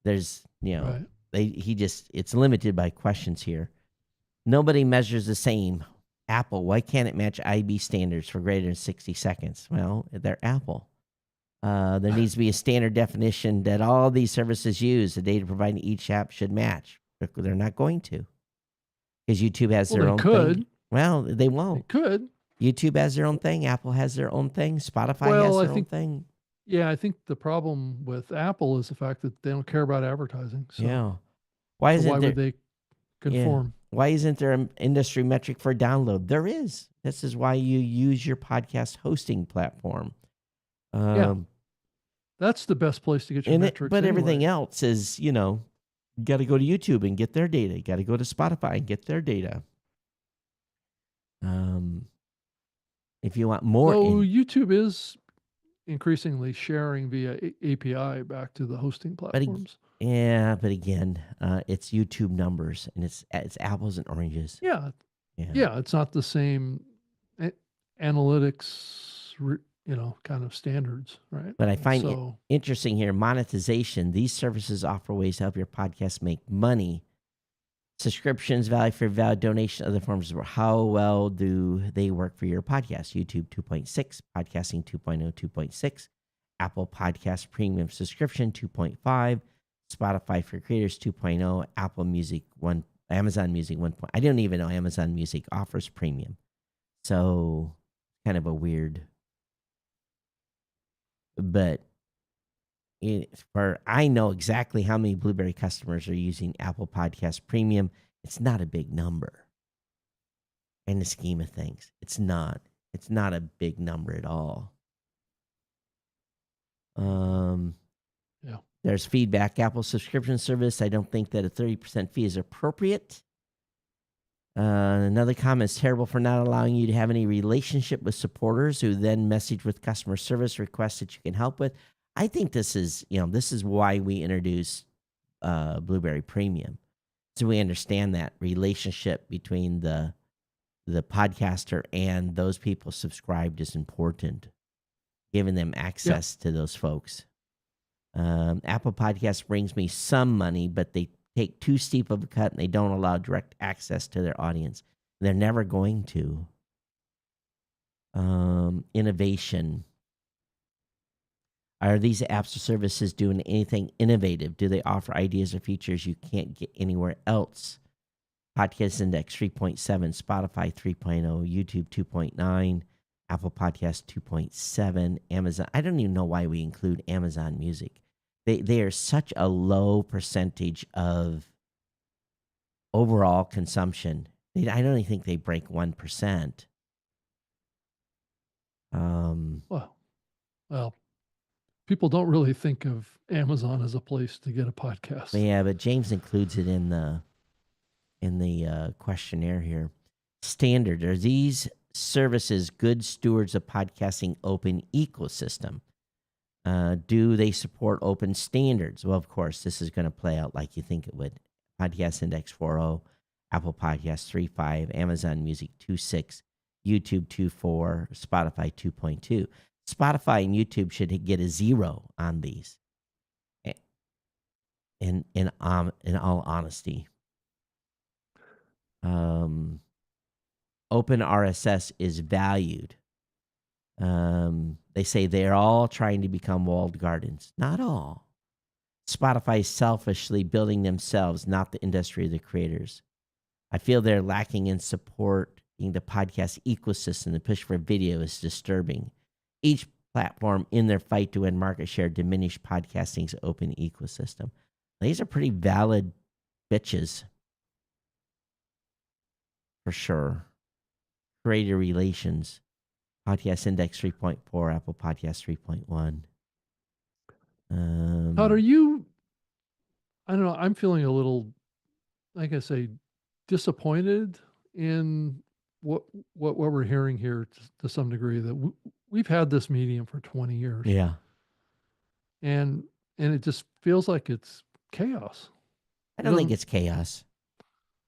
there's, it's limited by questions here. Nobody measures the same. Apple, why can't it match IB standards for greater than 60 seconds? Well, they're Apple. There needs to be a standard definition that all these services use. The data provided in each app should match. They're not going to. Because YouTube has their own thing. Well, they won't. They could. YouTube has their own thing. Apple has their own thing. Spotify has their own thing. Yeah, I think the problem with Apple is the fact that they don't care about advertising. So, yeah. Why would they conform? Yeah. Why isn't there an industry metric for download? There is. This is why you use your podcast hosting platform. That's the best place to get your metrics. But everything else is, you got to go to YouTube and get their data. You got to go to Spotify and get their data. If you want more, YouTube is increasingly sharing via API back to the hosting platforms. But again, it's YouTube numbers, and it's apples and oranges. Yeah, it's not the same analytics, kind of standards, right? But I find it interesting here, monetization. These services offer ways to help your podcast make money. Subscriptions, value for value, donation, other forms. How well do they work for your podcast? YouTube 2.6, podcasting 2.0, 2.6, Apple Podcast Premium subscription 2.5, Spotify for creators 2.0, Apple Music 1, Amazon Music 1. I didn't even know Amazon Music offers premium. So kind of a weird, but I know exactly how many Blueberry customers are using Apple Podcast Premium. It's not a big number in the scheme of things. It's not a big number at all. There's feedback. Apple subscription service. I don't think that a 30% fee is appropriate. Another comment is terrible for not allowing you to have any relationship with supporters who then message with customer service requests that you can help with. I think this is why we introduced Blueberry Premium. So we understand that relationship between the podcaster and those people subscribed is important, giving them access to those folks. Apple Podcast brings me some money, but they take too steep of a cut and they don't allow direct access to their audience. They're never going to. Innovation. Are these apps or services doing anything innovative? Do they offer ideas or features you can't get anywhere else? Podcast Index 3.7, Spotify 3.0, YouTube 2.9, Apple Podcast 2.7, Amazon. I don't even know why we include Amazon Music. They are such a low percentage of overall consumption. I don't even think they break 1%. Well, well, people don't really think of Amazon as a place to get a podcast. yeah, but James includes it in the questionnaire here. Standard, are these services good stewards of podcasting open ecosystem? Do they support open standards? Well, of course, this is going to play out like you think it would. Podcast Index 4.0, Apple Podcasts 3.5, Amazon Music 2.6, YouTube 2.4, Spotify 2.2. Spotify and YouTube should get a 0 on these. In all honesty, open RSS is valued. They say they're all trying to become walled gardens. Not all. Spotify is selfishly building themselves, not the industry of the creators. I feel they're lacking in support in the podcast ecosystem. The push for video is disturbing. Each platform in their fight to win market share diminish podcasting's open ecosystem. These are pretty valid bitches. For sure. Creator relations. Podcast Index 3.4, Apple Podcast 3.1. Todd, are you, I don't know, I'm feeling a little, like I say, disappointed in what we're hearing here to some degree, that we've had this medium for 20 years. Yeah. And it just feels like it's chaos. I don't think it's chaos.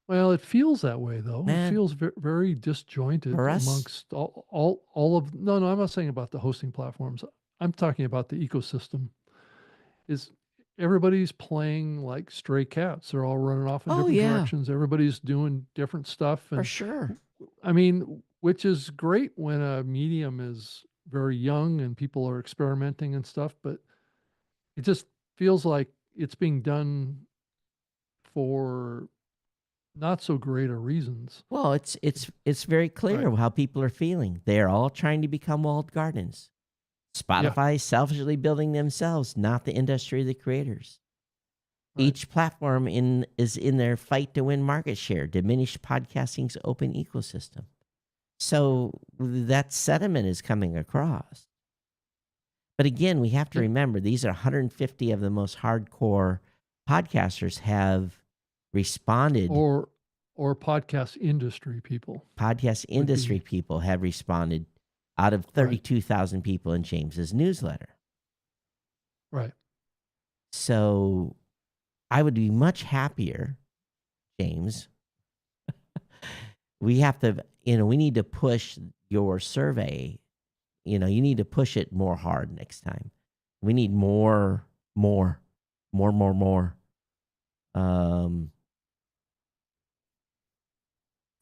Well, it feels that way though. Man. It feels very disjointed For us? amongst all of, no, I'm not saying about the hosting platforms. I'm talking about the ecosystem. Is everybody's playing like stray cats. They're all running off in Oh, different yeah. directions. Everybody's doing different stuff. For And sure. I mean, which is great when a medium is very young and people are experimenting and stuff, but it just feels like it's being done for not so great a reasons. Well, it's very clear Right. how people are feeling. They're all trying to become walled gardens. Spotify selfishly building themselves, not the industry of the creators. Right. Each platform is in their fight to win market share, diminish podcasting's open ecosystem. So that sentiment is coming across. But again, we have to Yeah. remember these are 150 of the most hardcore podcasters have responded. Or podcast industry people. Podcast industry people have responded out of 32,000 people in James's newsletter. Right. So I would be much happier, James. We have to, we need to push your survey. You need to push it more hard next time. We need more.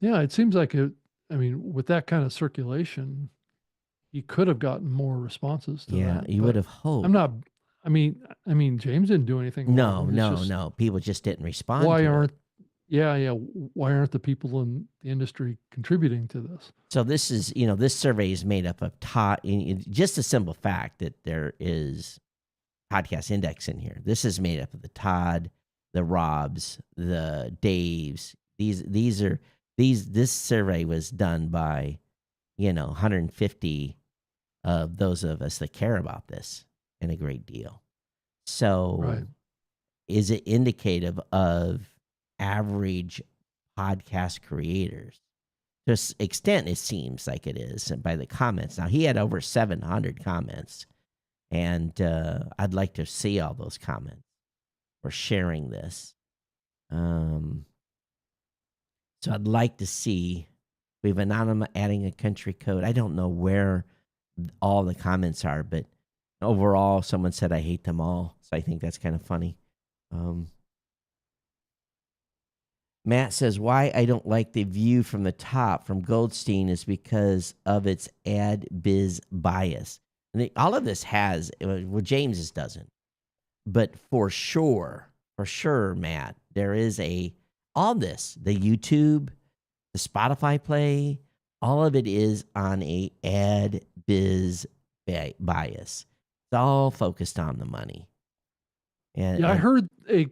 Yeah, it seems like with that kind of circulation, he could have gotten more responses to Yeah, that. you but would have hoped. I'm not. I mean, James didn't do anything No, wrong. It's no, just, no. People just didn't respond. Why to it. aren't? Yeah. Why aren't the people in the industry contributing to this? So this is, this survey is made up of just a simple fact that there is Podcast Index in here. This is made up of the Todd, the Robs, the Daves. This survey was done by, 150 of those of us that care about this and a great deal. So Right. is it indicative of average podcast creators? To an extent, it seems like it is by the comments. Now, he had over 700 comments, and I'd like to see all those comments for sharing this. So I'd like to see, we have Anonymous adding a country code. I don't know where all the comments are, but overall, someone said, I hate them all. So I think that's kind of funny. Matt says, why I don't like the view from the top from Goldstein is because of its ad biz bias. And all of this has, well, James's doesn't. But for sure, Matt, there is all this, the YouTube, the Spotify play, all of it is on a ad biz bias. It's all focused on the money. And I heard a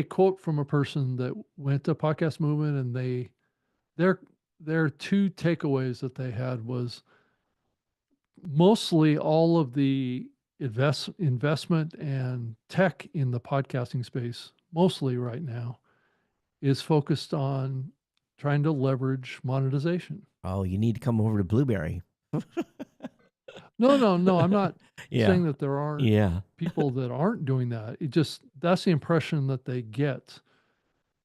quote from a person that went to Podcast Movement, and their two takeaways that they had was mostly all of the investment and tech in the podcasting space, mostly right now, is focused on trying to leverage monetization. Oh, you need to come over to Blueberry. No, no, no. I'm not Yeah. saying that there aren't Yeah. people that aren't doing that. It just, that's the impression that they get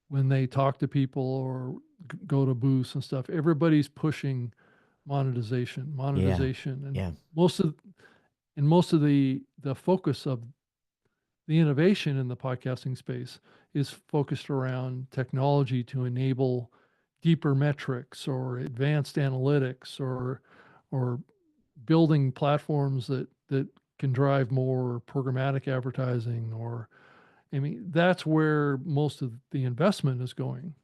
when they talk to people or go to booths and stuff. Everybody's pushing monetization, Yeah. monetization, and Yeah. most of the focus of the innovation in the podcasting space is focused around technology to enable deeper metrics or advanced analytics or building platforms that can drive more programmatic advertising. Or I mean, that's where most of the investment is going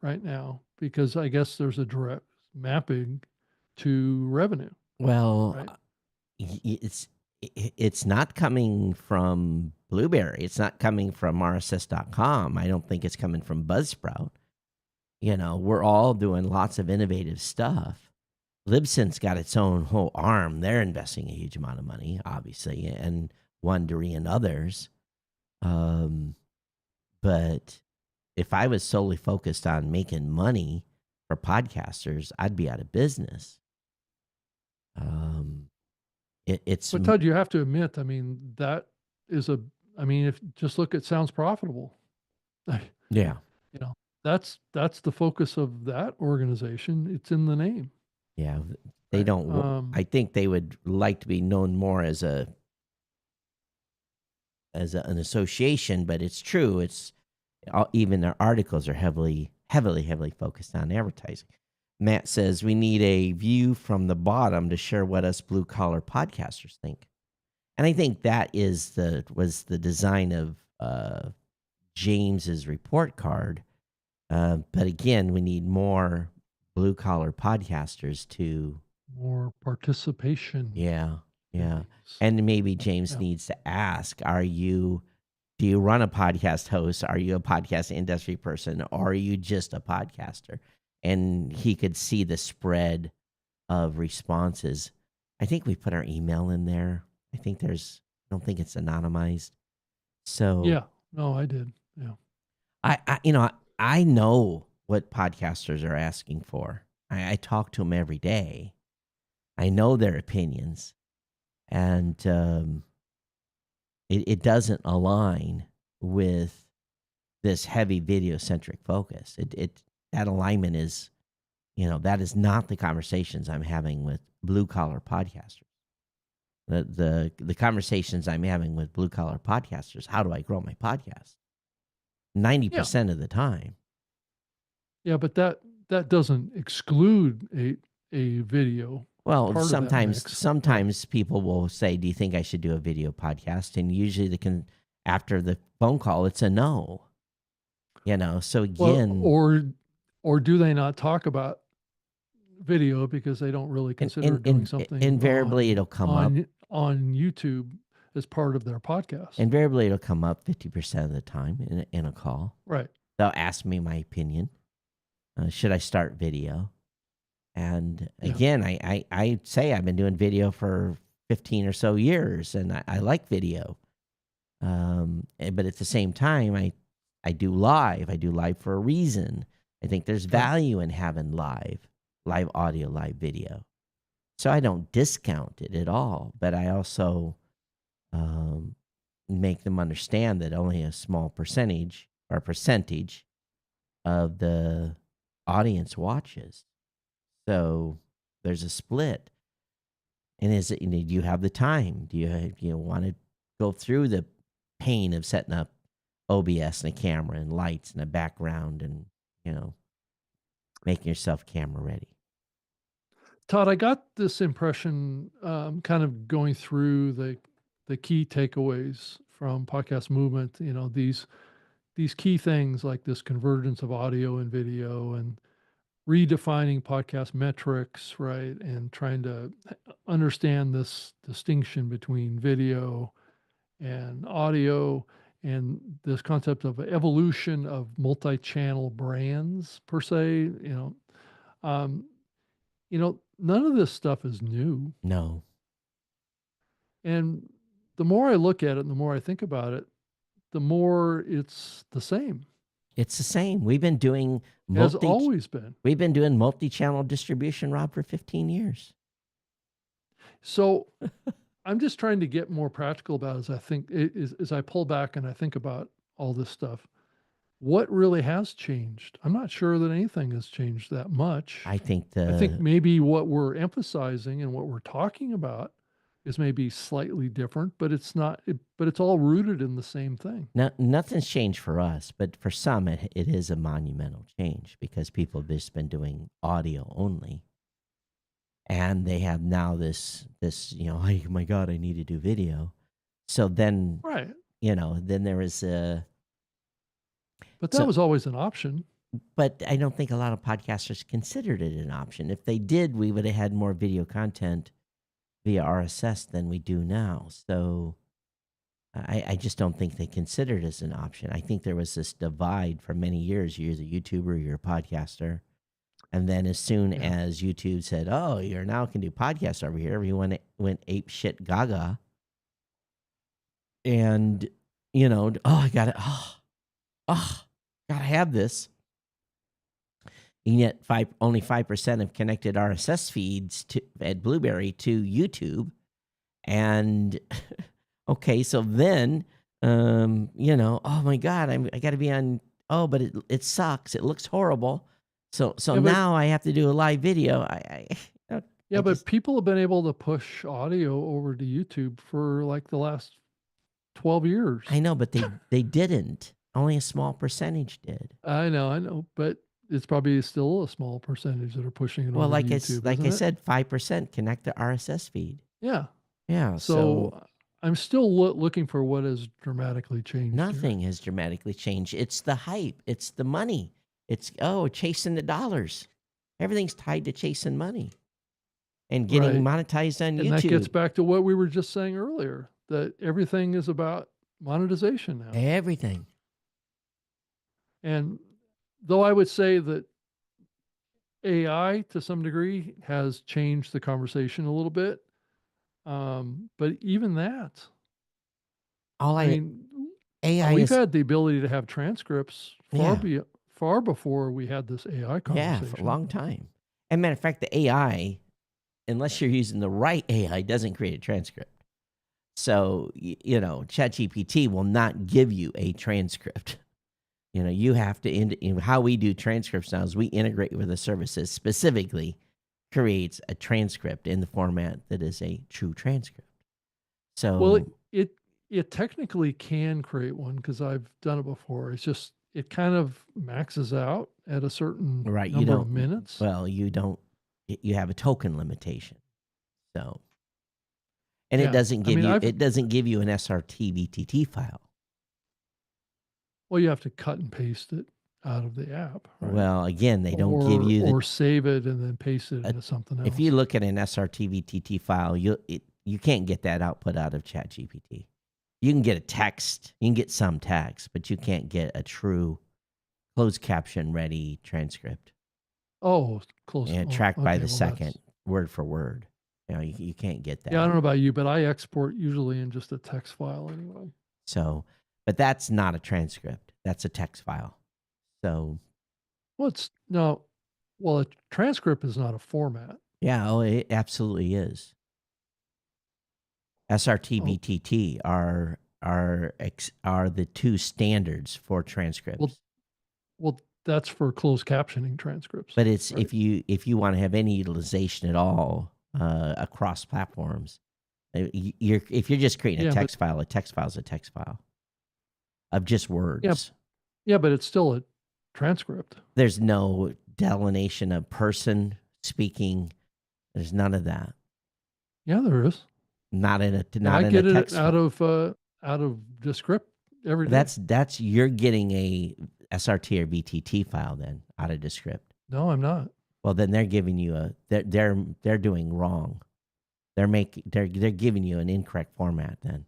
right now, because I guess there's a direct mapping to revenue, Well, right? it's not coming from Blueberry. It's not coming from RSS.com. I don't think it's coming from Buzzsprout. We're all doing lots of innovative stuff. Libsyn's got its own whole arm. They're investing a huge amount of money, obviously, and Wondery and others. But if I was solely focused on making money for podcasters, I'd be out of business. It's But Todd, you have to admit, I mean, that is I mean, if just look at Sounds Profitable, yeah. you know, that's the focus of that organization. It's in the name, Yeah, they right? don't. I think they would like to be known more as an association, but it's true. It's even their articles are heavily focused on advertising. Matt says we need a view from the bottom to share what us blue collar podcasters think, and I think that was the design of James's report card. But again, we need more blue collar podcasters to. More participation. Yeah. in these. And maybe James Yeah. needs to ask, do you run a podcast host? Are you a podcast industry person? Or are you just a podcaster? And he could see the spread of responses. I think we put our email in there. I don't think it's anonymized. So Yeah, no, I did. Yeah. I know what podcasters are asking for. I talk to them every day. I know their opinions, and it doesn't align with this heavy video centric focus. That alignment is, that is not the conversations I'm having with blue collar podcasters. The conversations I'm having with blue collar podcasters. How do I grow my podcast? 90% of the time. Yeah, but that doesn't exclude a video. Well, part of that mix. sometimes people will say, "Do you think I should do a video podcast?" And usually after the phone call, it's a no. So again, Or do they not talk about video because they don't really consider doing something invariably it'll come up. on YouTube as part of their podcast. Invariably, it'll come up 50% of the time in a call. Right. They'll ask me my opinion. Should I start video? And again, I say I've been doing video for 15 or so years, and I like video. But at the same time, I do live. I do live for a reason. I think there's value in having live audio, live video. So I don't discount it at all, but I also make them understand that only a small percentage of the audience watches. So there's a split. And do you have the time? Do you want to go through the pain of setting up OBS and a camera and lights and a background and, making yourself camera ready? Todd, I got this impression, kind of going through the key takeaways from Podcast Movement. These key things like this convergence of audio and video, and redefining podcast metrics, right? And trying to understand this distinction between video and audio, and this concept of evolution of multi-channel brands per se. None of this stuff is new. No. And the more I look at it and the more I think about it, the more it's the same. It's the same. We've been doing Has always been. multi-channel distribution, Rob, for 15 years. So I'm just trying to get more practical about it as I pull back and I think about all this stuff. What really has changed? I'm not sure that anything has changed that much. I think I think maybe what we're emphasizing and what we're talking about is maybe slightly different, but it's not. But it's all rooted in the same thing. nothing's changed for us, but for some, it is a monumental change because people have just been doing audio only. And they have now this, oh my God, I need to do video. So then, Right. then there is But that So- was always an option. but I don't think a lot of podcasters considered it an option. If they did, we would have had more video content via RSS than we do now. So I just don't think they considered it as an option. I think there was this divide for many years. You're the YouTuber, you're a podcaster. And then as soon Yeah. as YouTube said, oh, you're now can do podcasts over here, everyone went ape shit gaga. And, oh, I got it. Gotta have this. And yet only 5% have connected RSS feeds at Blueberry to YouTube. And okay, so then, oh my God, I got to be on. Oh, but it sucks. It looks horrible. So Yeah, but- now I have to do a live video. Yeah, I but just- people have been able to push audio over to YouTube for like the last 12 years. I know, but they didn't. Only a small percentage did. I know, but it's probably still a small percentage that are pushing it Well, over like to I YouTube. like I isn't it? said, 5% connect the RSS feed. Yeah. Yeah. So I'm still looking for what has dramatically changed. here. Nothing has dramatically changed. It's the hype. It's the money. It's chasing the dollars. Everything's tied to chasing money and getting monetized on And YouTube. that gets back to what we were just saying earlier, that everything is about monetization now. Everything. And though I would say that AI to some degree has changed the conversation a little bit, but even that, I mean, AI we've is had the ability to have transcripts Yeah. far before we had this AI conversation. for a long time. And matter of fact, the AI, unless you're using the right AI, doesn't create a transcript. So ChatGPT will not give you a transcript. You have to how we do transcripts now is we integrate with the services specifically creates a transcript in the format that is a true transcript. So Well, it technically can create one because I've done it before. It's just it kind of maxes out at a certain Right, you number of don't- minutes. you don't. You have a token limitation. So, and Yeah, it doesn't I give mean, you. I've- It doesn't give you an SRT BTT file. Well, you have to cut and paste it out of the app. Right? Well, again, they don't give you the. or save it and then paste it into something else. If you look at an SRT BTT file, you can't get that output out of ChatGPT. You can get a text. You can get some text, but you can't get a true closed caption ready transcript. Close. And oh, tracked by okay, the well, second, that's- word for word. You can't get that. Yeah, I don't know about you, but I export usually in just a text file anyway. So, but that's not a transcript. That's a text file. So, Well, a transcript is not a format. yeah, it absolutely is. SRT, Oh. BTT are the two standards for transcripts. Well, that's for closed captioning transcripts. But it's right. if you want to have any utilization at all across platforms, if you're just creating Yeah, a but- text file is a text file of just words. Yeah, but it's still a transcript. There's no delineation of person speaking. There's none of that. Yeah, there is. Not in a I not get in a it text file. out of the script every day. That's you're getting a SRT or BTT file then out of the script. No, I'm not. Well, then they're giving you they're doing wrong. They're giving you an incorrect format then.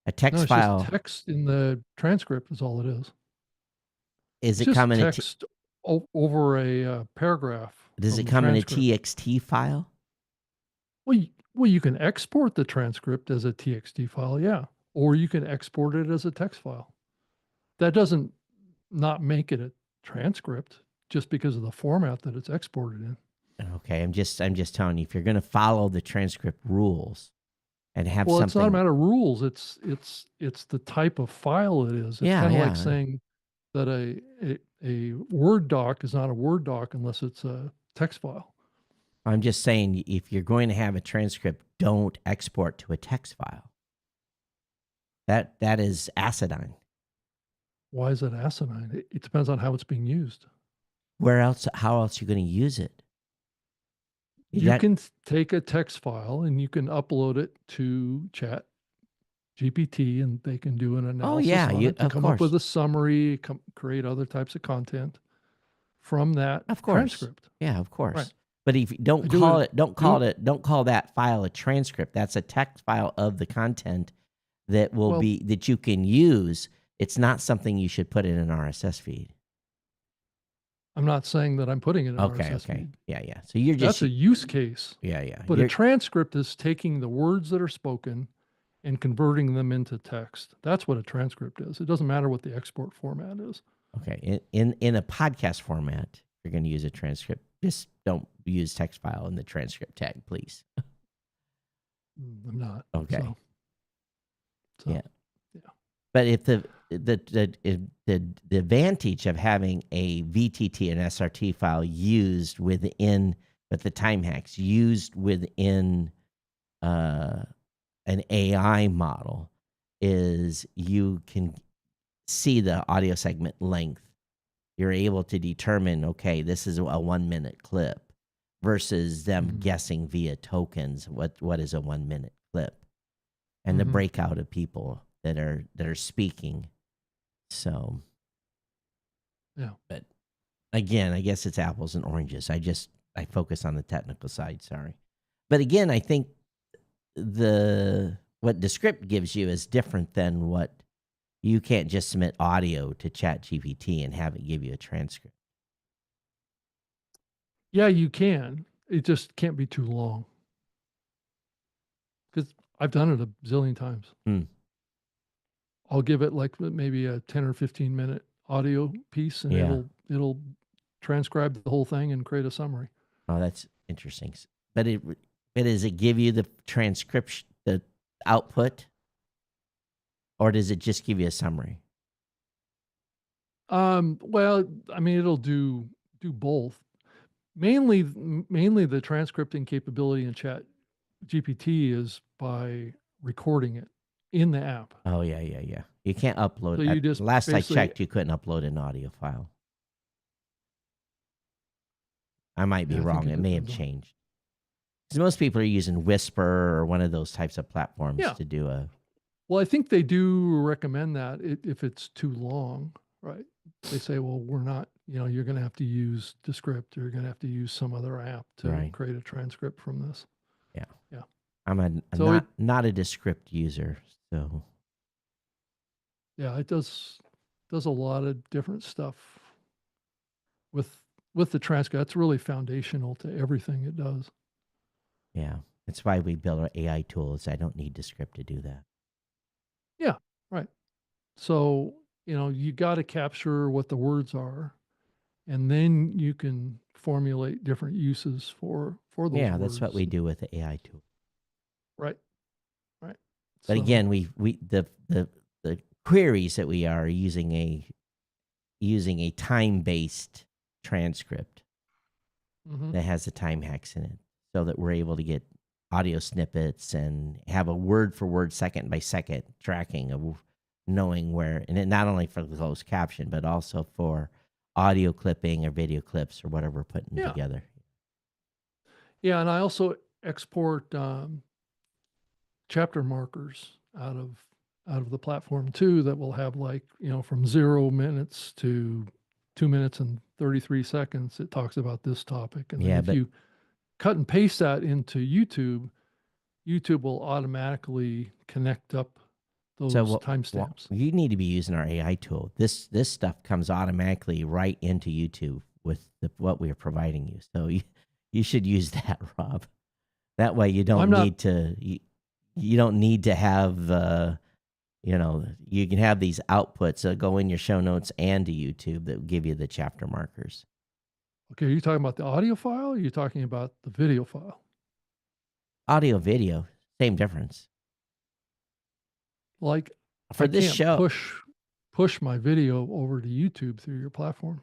A text No, it's file just text in the transcript is all it is. is It's it just coming in text over a paragraph. does from it the come in a transcript. TXT file? Well, Well, you can export the transcript as a TXT file, yeah, or you can export it as a text file. That doesn't not make it a transcript just because of the format that it's exported in. Okay, I'm just telling you, if you're going to follow the transcript rules and have Well, something, it's not a matter of rules. It's the type of file it is. It's Yeah, kind of yeah. like saying that a Word doc is not a Word doc unless it's a text file. I'm just saying, if you're going to have a transcript, don't export to a text file. That is asinine. Why is it asinine? It depends on how it's being used. Where else? How else are you going to use it? You can take a text file and you can upload it to Chat GPT, and they can do an analysis yeah, on it to of come up with course. a summary, create other types of content from that Of course. transcript. Yeah, of course. Right. But if you don't call that file a transcript. That's a text file of the content that that you can use. It's not something you should put in an RSS feed. I'm not saying that I'm putting it in RSS Okay. feed. Yeah. So you're just That's a use case. yeah. But a transcript is taking the words that are spoken and converting them into text. That's what a transcript is. It doesn't matter what the export format is. Okay. In a podcast format, you're going to use a transcript. Just don't use text file in the transcript tag, please. I'm not. Okay. So, yeah. But if the advantage of having a VTT and SRT file used within, with the time hacks used within an AI model, is you can see the audio segment length. You're able to determine, okay, this is a 1 minute clip, versus them guessing via tokens what is a 1 minute clip, and the breakout of people that are speaking. So yeah. But again, I guess it's apples and oranges. I focus on the technical side, sorry. But again, I think what Descript gives you is different than what you can't just submit audio to ChatGPT and have it give you a transcript. Yeah, you can. It just can't be too long. Because I've done it a zillion times. I'll give it like maybe a 10 or 15 minute audio piece, and it'll transcribe the whole thing and create a summary. Oh, that's interesting. But does it give you the transcription, the output, or does it just give you a summary? Well, I mean, it'll do both. Mainly the transcripting capability in Chat GPT is by recording it in the app. Oh yeah. You can't upload. So you just last I checked, you couldn't upload an audio file. I might be wrong. It may have changed. Because most people are using Whisper or one of those types of platforms to do a. Well, I think they do recommend that if it's too long, right? They say, well, we're not, you're going to have to use Descript, or you're going to have to use some other app to create a transcript from this. Yeah. Yeah. I'm not a Descript user, so. Yeah, it does a lot of different stuff with the transcript. That's really foundational to everything it does. Yeah. That's why we build our AI tools. I don't need Descript to do that. Yeah, right. So, you got to capture what the words are, and then you can formulate different uses for those words. Yeah, that's what we do with the AI tool. Right. But again, the queries that we are using a time-based transcript that has the time hacks in it, so that we're able to get audio snippets and have a word for word, second by second tracking of knowing where, and it not only for the closed caption, but also for audio clipping or video clips or whatever we're putting together. Yeah, and I also export chapter markers out of the platform too, that will have, like, from 0 minutes to 2 minutes and 33 seconds. It talks about this topic, and then if you cut and paste that into YouTube will automatically connect up those timestamps. You need to be using our AI tool. This stuff comes automatically right into YouTube with what we are providing you. So you should use that, Rob. That way you I'm don't not. need to you don't need to have you can have these outputs that go in your show notes and to YouTube that give you the chapter markers. Okay, are you talking about the audio file? Or are you talking about the video file? Audio, video, same difference. Like, For I this can't show, push my video over to YouTube through your platform.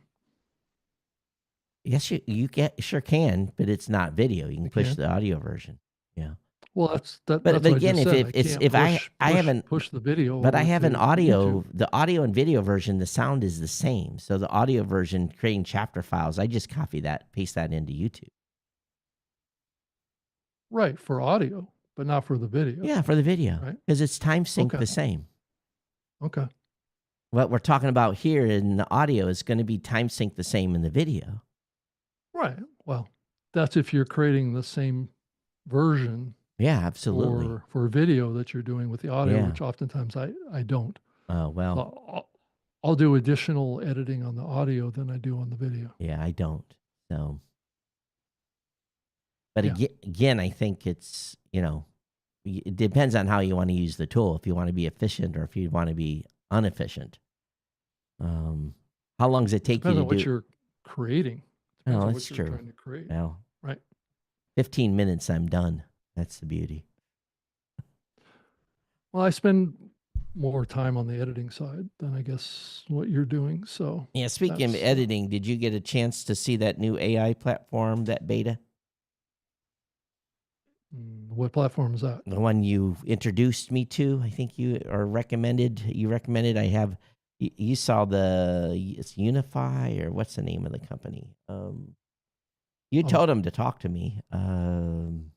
yes, you sure can, but it's not video. You can I push can't. the audio version. Yeah. Well, that's But what I again, just if said. if I it's can't if I haven't push the video but I over have an to audio, YouTube. the audio and video version, the sound is the same. So the audio version creating chapter files, I just copy that, paste that into YouTube. Right, for audio, but not for the video. Yeah, for the video. Right. Because it's time synced Okay. the same. Okay. What we're talking about here in the audio is going to be time synced the same in the video. Right. Well, that's if you're creating the same version Yeah, absolutely. for video that you're doing with the audio, Yeah. which oftentimes I don't. Oh, well, So I'll do additional editing on the audio than I do on the video. yeah, I don't. So, but Yeah. again, I think it's, it depends on how you want to use the tool. If you want to be efficient or if you want to be inefficient. How long does it take Depends you on to what do? you're creating. Oh, Depends on that's what you're true. trying to create. Well, Right. 15 minutes, I'm done. That's the beauty. Well, I spend more time on the editing side than I guess what you're doing. So Yeah, speaking of that's editing, did you get a chance to see that new AI platform, that beta? what platform is that? The one you introduced me to, I think you recommended. I have, you saw it's Unify, or what's the name of the company? You Oh. told him to talk to me. I'm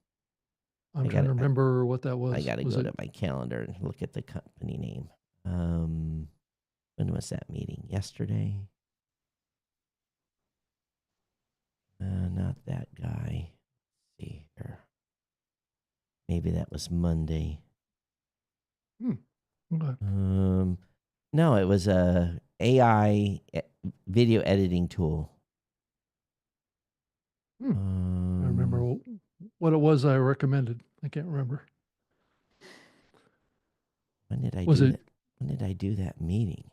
I trying gotta- to remember what that was. I got to Was go it to my calendar and look at the company name. When was that meeting? Yesterday? Not that guy. Let's see here. Maybe that was Monday. okay. No, it was a AI video editing tool. I remember what it was I recommended. I can't remember. When did I Was do it that? When did I do that meeting?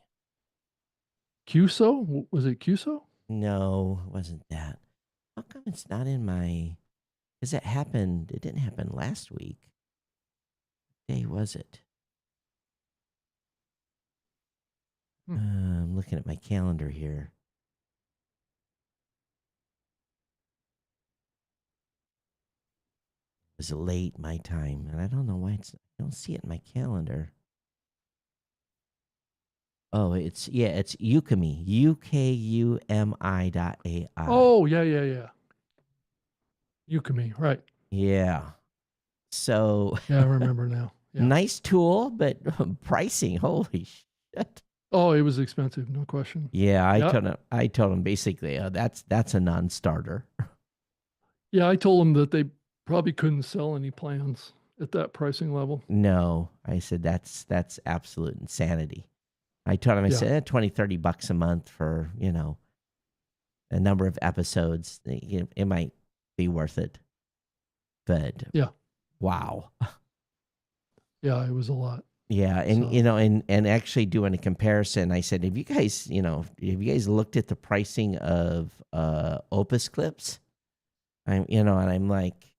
QSO? Was it QSO? No, it wasn't that. How come it's not in my? Because it happened. It didn't happen last week. What day was it? I'm looking at my calendar here. It was late my time, and I don't know why I don't see it in my calendar. Oh, it's Ukumi, UKUMI.ai. Oh, yeah. Ukami, right. Yeah. So Yeah, I remember now. Yeah. nice tool, but pricing, holy shit. Oh, it was expensive, no question. Yeah, Yeah. I told him basically, that's a non-starter. Yeah, I told them that they probably couldn't sell any plans at that pricing level. No, I said that's absolute insanity. I told him, I Yeah. said $20-$30 a month for, a number of episodes. It might be worth it. But Yeah. wow. Yeah, it was a lot. Yeah, and So- and actually doing a comparison, I said, have you guys looked at the pricing of Opus Clips? And I'm like,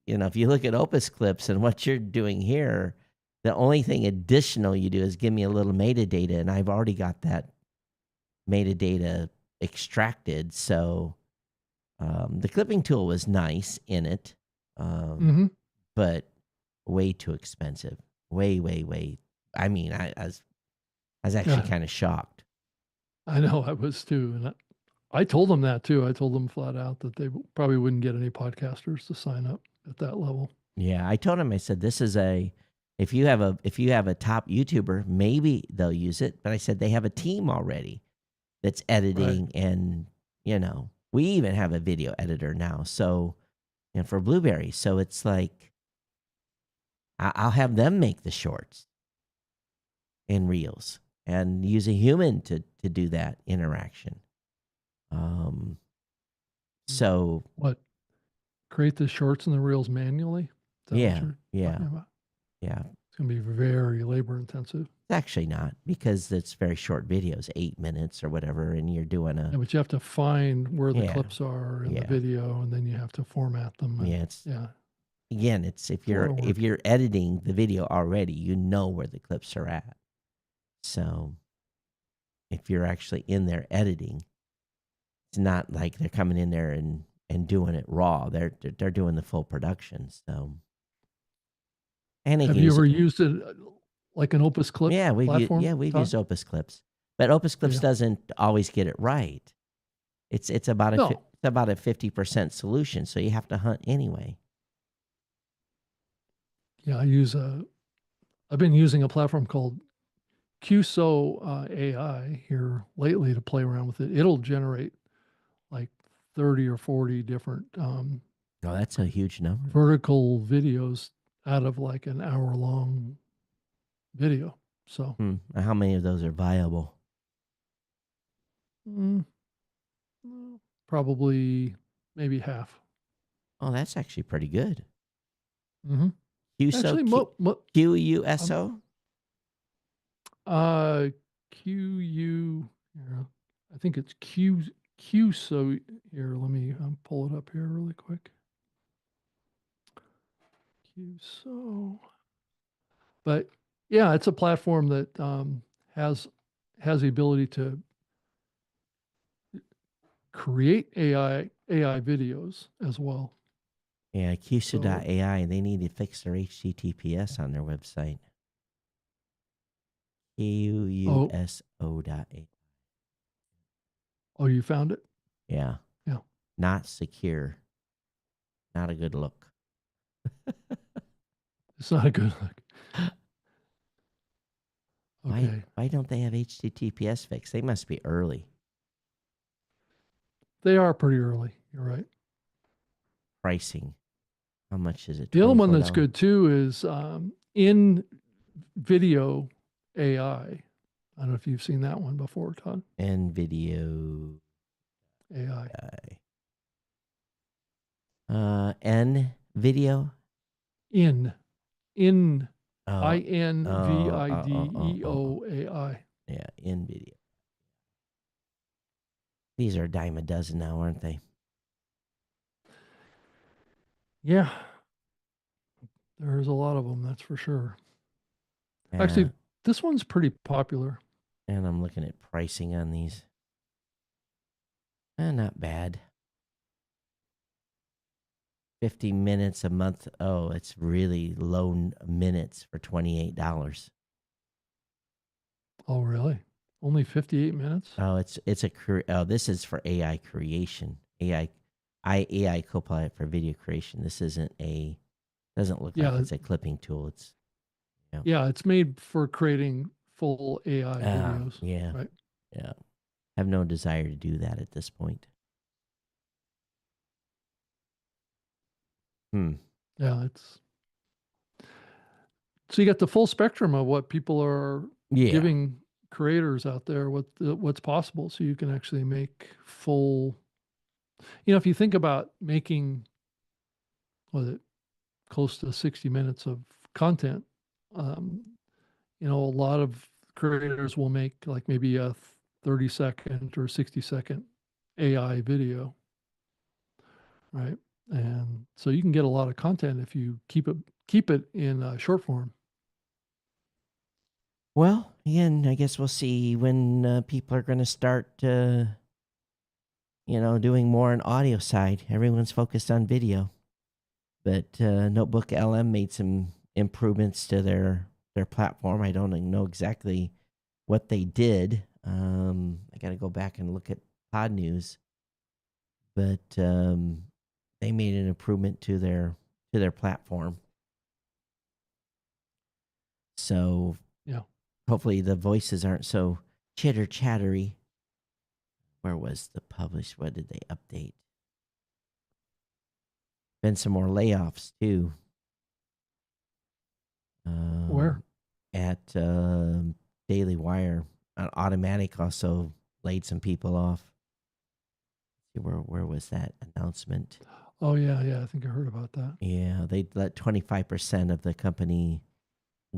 if you look at Opus Clips and what you're doing here, the only thing additional you do is give me a little metadata, and I've already got that metadata extracted. So the clipping tool was nice in it, but way too expensive. Way. I mean, I was actually Yeah. kind of shocked. I know I was too. And I told them that too. I told them flat out that they probably wouldn't get any podcasters to sign up at that level. Yeah, I told him, I said, this is if you have a top YouTuber, maybe they'll use it. But I said they have a team already that's editing, and we even have a video editor now. So, for Blueberry, so it's like I'll have them make the shorts and reels and use a human to do that interaction. So What? Create the shorts and the reels manually? that what Yeah, you're yeah, talking about? yeah. It's going to be very labor intensive. It's actually not because it's very short videos, 8 minutes or whatever, and you're doing Yeah, a but you have to find where the yeah, clips are in the yeah, video, and then you have to format them. And yeah. It's yeah, again, it's it's a lot of if work. you're editing the video already, you know where the clips are at. So if you're actually in there editing, it's not like they're coming in there and doing it raw. They're doing the full production. So and they Have can you use ever used it like an Opus Clip platform, we've Todd? used Opus Clips, but Opus Clips Yeah. doesn't always get it right. It's about No. it's about a 50% solution, so you have to hunt anyway. Yeah, I've been using a platform called QSO AI here lately to play around with it. It'll generate like 30 or 40 different Oh, that's a huge number. vertical videos out of like an hour long video. So How many of those are viable? mm, probably maybe half. Oh, that's actually pretty good. Mm-hmm. Actually, QUSO? QU. Yeah, I think it's Q. So here, let me pull it up here really quick. Q. So, but yeah, it's a platform that has the ability to create AI videos as well. Yeah, QSO.ai. They need to fix their HTTPS on their website. QUSO.ai. Oh, you found it? Yeah. Yeah. Not secure. Not a good look. It's not a good look. Okay. Why don't they have HTTPS fixed? They must be early. They are pretty early. You're right. Pricing. How much is it? The other one that's $24? good too is in video AI. I don't know if you've seen that one before, Todd. And video AI. N video. In Oh, INVIDEO AI. yeah, in video. These are a dime a dozen now, aren't they? Yeah. There's a lot of them, that's for sure. Yeah. Actually, this one's pretty popular. And I'm looking at pricing on these. Not bad. 50 minutes a month. Oh, it's really low minutes for $28. Oh, really? Only 58 minutes? Oh, this is for AI creation. AI Copilot for video creation. This doesn't look like it's a clipping tool. Yeah, it's made for creating full AI videos. Yeah. Right. Yeah. Have no desire to do that at this point. Yeah, so you got the full spectrum of what people are giving creators out there, what's possible. So you can actually make full, if you think about making, close to 60 minutes of content, a lot of creators will make like maybe a 30-second or 60-second AI video, right? And so you can get a lot of content if you keep it in short form. Well, again, I guess we'll see when people are going to start, doing more on audio side. Everyone's focused on video, but Notebook LM made some improvements to their platform. I don't know exactly what they did. I got to go back and look at Pod News, but they made an improvement to their platform. So yeah, hopefully the voices aren't so chattery. Where was the publish? What did they update? Been some more layoffs too. Where? At Daily Wire. Automatic also laid some people off. Where was that announcement? Oh yeah, yeah. I think I heard about that. Yeah, they let 25% of the company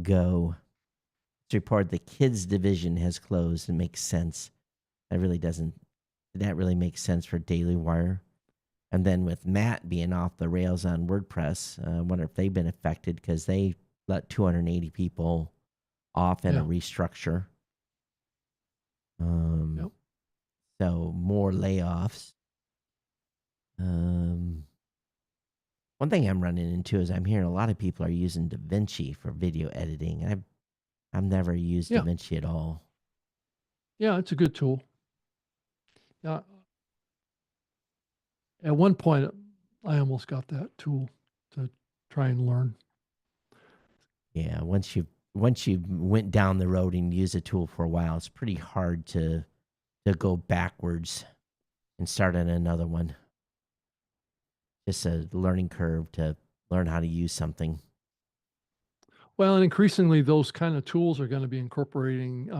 go. It's reported the kids division has closed. It makes sense. That really doesn't. That really makes sense for Daily Wire. And then with Matt being off the rails on WordPress, I wonder if they've been affected because they let 280 people off in a Yeah. restructure. Um, Yep. so more layoffs. One thing I'm running into is I'm hearing a lot of people are using DaVinci for video editing. I've never used Yeah. DaVinci at all. Yeah. It's a good tool. Yeah. At one point, I almost got that tool to try and learn. Yeah, once you went down the road and used a tool for a while, it's pretty hard to go backwards and start on another one. Just a learning curve to learn how to use something. Well, and increasingly, those kind of tools are going to be incorporating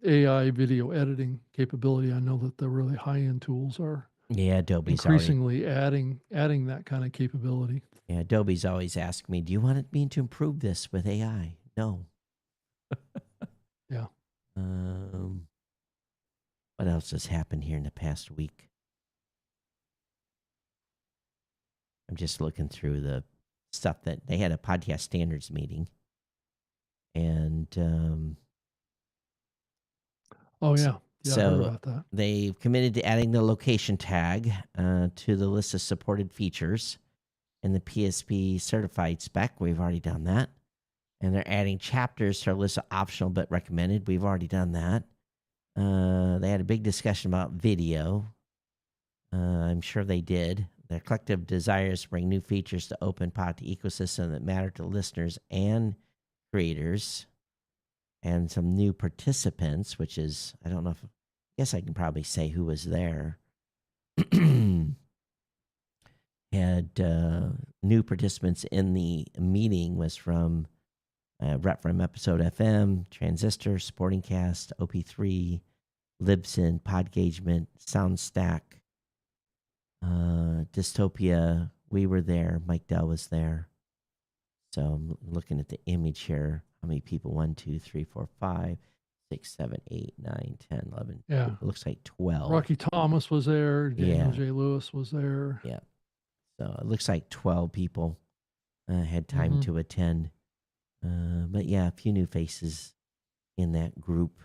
AI video editing capability. I know that the really high-end tools are Yeah, increasingly adding that kind of capability. Adobe's always asked me, "Do you want me to improve this with AI?" No. Yeah. Um, what else has happened here in the past week? I'm just looking through the stuff that they had a podcast standards meeting, and Oh yeah. Yeah. I heard so about that. they've committed to adding the location tag to the list of supported features in the PSP certified spec. We've already done that. And they're adding chapters to our list of optional but recommended. We've already done that. They had a big discussion about video. I'm sure they did. Their collective desires to bring new features to open pod ecosystem that matter to listeners and creators, and some new participants, which is, I don't know if, I guess I can probably say who was there. Had new participants in the meeting was from rep from Episode FM, Transistor, Sporting Cast, OP3, Libsyn, Podgagement, SoundStack, Dystopia. We were there. Mike Dell was there. So I'm looking at the image here. How many people? 1, 2, 3, 4, 5, 6, 7, 8, 9, 10, 11. Yeah. It looks like 12. Rocky Thomas was there. Daniel Yeah. J. Lewis was there. Yeah. So it looks like 12 people had time to attend. But yeah, a few new faces in that group.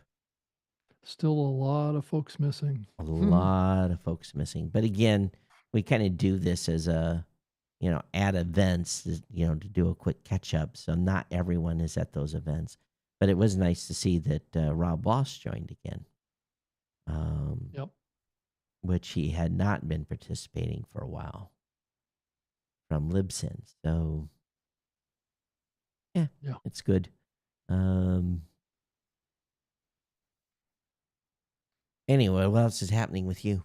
Still a lot of folks missing. A lot of folks missing. But again, we kind of do this as a, at events, to do a quick catch up. So not everyone is at those events. But it was nice to see that Rob Boss joined again. Yep. Which he had not been participating for a while from Libsyn. So yeah, it's good. Anyway, what else is happening with you?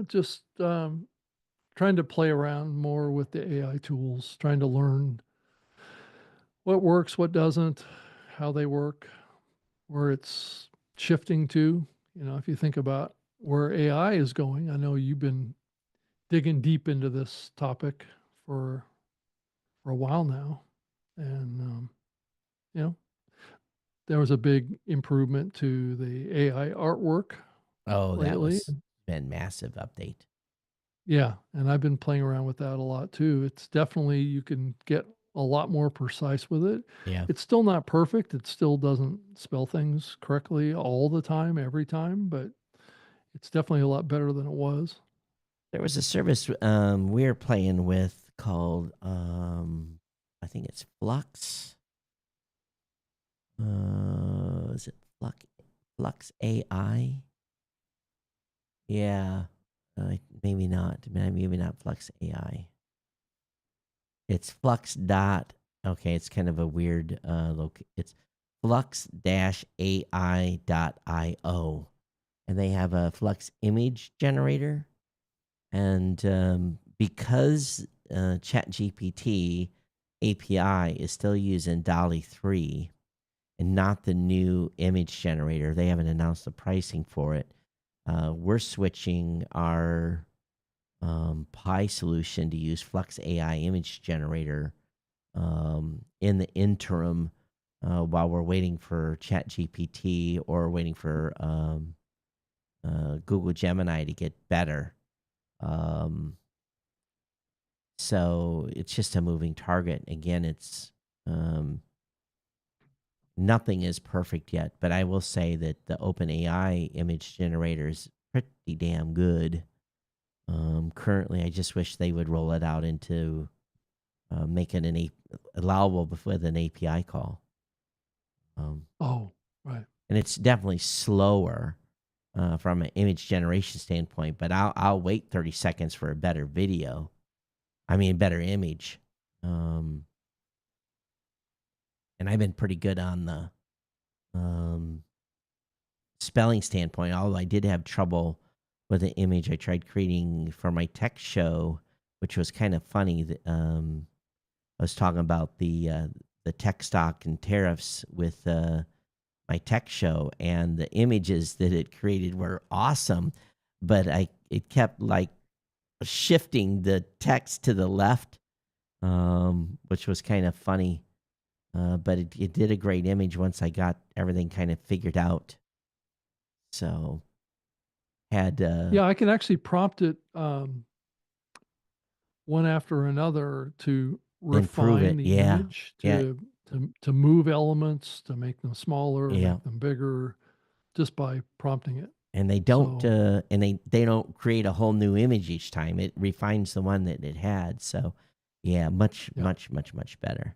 Just trying to play around more with the AI tools, trying to learn what works, what doesn't, how they work, where it's shifting to. If you think about where AI is going, I know you've been digging deep into this topic for a while now, and there was a big improvement to the AI artwork Oh, that lately. was been massive update. Yeah, and I've been playing around with that a lot too. It's definitely, you can get a lot more precise with it. Yeah. It's still not perfect. It still doesn't spell things correctly all the time, every time, but it's definitely a lot better than it was. There was a service we're playing with called I think it's Flux. Is it Flux AI? Yeah. Maybe not. Maybe not Flux AI. It's Flux dot. Okay, it's kind of a weird it's flux-ai.io, and they have a Flux image generator. And because ChatGPT API is still using DALL-E 3 and not the new image generator, they haven't announced the pricing for it. We're switching our Pi solution to use Flux AI image generator in the interim while we're waiting for ChatGPT or waiting for Google Gemini to get better. So it's just a moving target. Again, it's nothing is perfect yet, but I will say that the OpenAI image generator is pretty damn good. Currently, I just wish they would roll it out into make it allowable with an API call. Oh, right. And it's definitely slower from an image generation standpoint, but I'll wait 30 seconds for a better video. I mean, better image. And I've been pretty good on the spelling standpoint, although I did have trouble with an image I tried creating for my tech show, which was kind of funny. I was talking about the tech stock and tariffs with my tech show, and the images that it created were awesome, but it kept like shifting the text to the left, which was kind of funny. But it did a great image once I got everything kind of figured out. So had Yeah, I can actually prompt it one after another to Improve refine it, the yeah, image, yeah. to move elements, to make them smaller, Yeah. make them bigger, just by prompting it. And they don't So- and they don't create a whole new image each time. It refines the one that it had. So yeah, much better.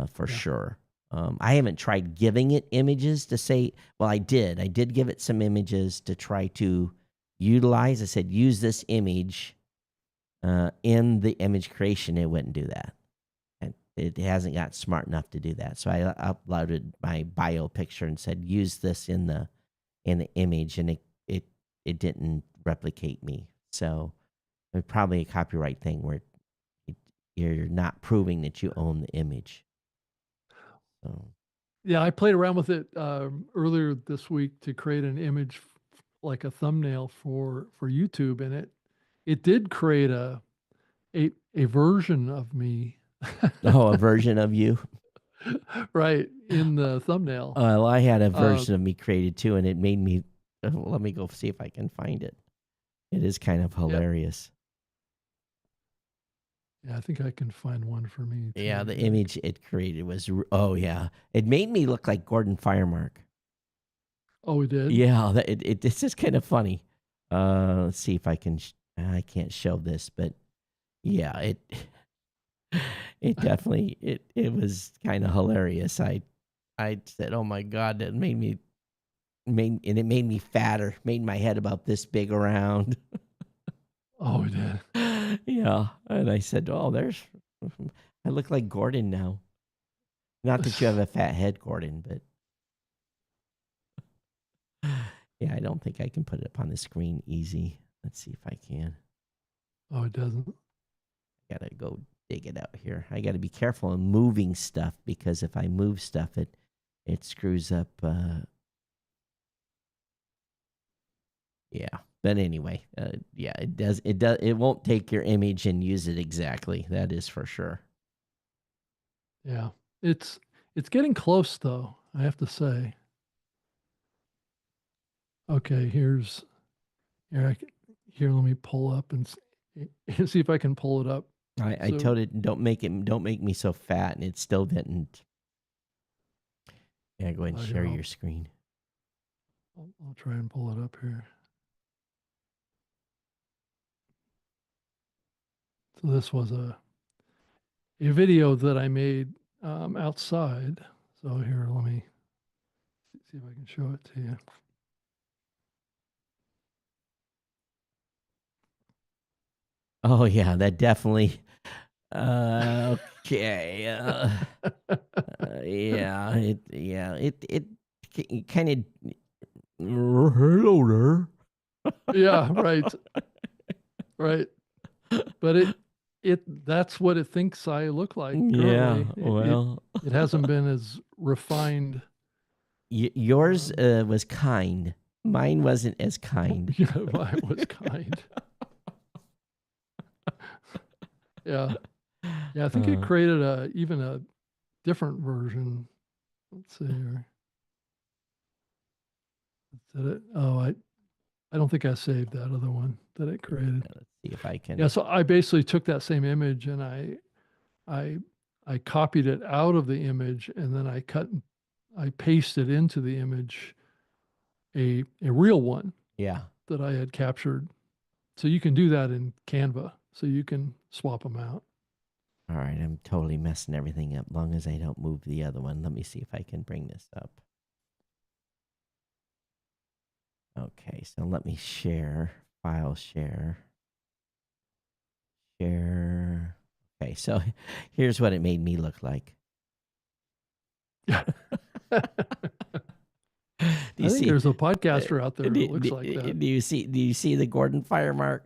For Yeah. sure. I haven't tried giving it images to say, well, I did give it some images to try to utilize. I said, use this image in the image creation. It wouldn't do that. And it hasn't got smart enough to do that. So I uploaded my bio picture and said, use this in the image, and it didn't replicate me. So it's probably a copyright thing where you're not proving that you own the image. So Yeah, I played around with it earlier this week to create an image like a thumbnail for YouTube, and it did create a version of me. oh, a version of you. Right in the thumbnail. Well, I had a version of me created too, and it made me. Let me go see if I can find it. It is kind of hilarious. Yeah, I think I can find one for me too. Yeah, the image it created was. Oh yeah, it made me look like Gordon Firemark. Oh, we did. Yeah, it's just kind of funny. Let's see if I can. I can't show this, but yeah, it definitely it was kind of hilarious. I said, "Oh my god," that made it made me fatter, made my head about this big around. Oh, we did. Yeah, and I said, "Oh, I look like Gordon now." Not that you have a fat head, Gordon, but yeah, I don't think I can put it up on the screen easy. Let's see if I can. Oh, it doesn't. Gotta go dig it out here. I gotta be careful in moving stuff, because if I move stuff, it screws up. Yeah, but anyway, yeah, it does. It won't take your image and use it exactly. That is for sure. Yeah, it's getting close though, I have to say. Okay, here. Let me pull up and see if I can pull it up. I So- told it don't make me so fat, and it still didn't. Yeah, go ahead and Oh, here, share I'll- your screen. I'll try and pull it up here. So this was a video that I made outside. So here, let me see if I can show it to you. Oh yeah, that definitely. Okay. Yeah. It kind of. Hello there. Yeah, right. Right. But that's what it thinks I look like. Yeah. currently. Well, It hasn't been as refined. yours was kind. Mine wasn't as kind. Yeah, mine was kind. Yeah. Yeah, I think it Uh, created even a different version. Let's see here. Did it? Oh, I don't think I saved that other one that it created. let's see if I Yeah, can. so I basically took that same image and I I copied it out of the image and then I pasted into the image a real one Yeah. that I had captured. So you can do that in Canva. So you can swap them out. All right. I'm totally messing everything up. Long as I don't move the other one. Let me see if I can bring this up. Okay. So let me share. File share. Share. Okay. So here's what it made me look like. Do I think there's a podcaster out there do, that looks like that. do you see the Gordon Firemark?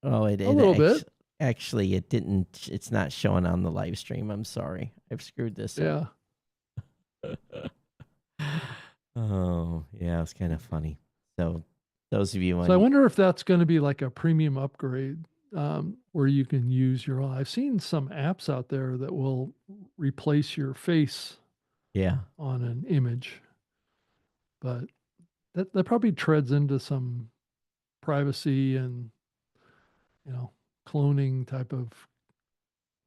Oh, A little bit. Actually, it didn't. It's not showing on the live stream. I'm sorry. I've screwed this up. Yeah. Oh, yeah, it's kind of funny. So, those of you So I on, wonder if that's going to be like a premium upgrade where you can use your. I've seen some apps out there that will replace your face yeah, on an image, but that probably treads into some privacy and cloning type of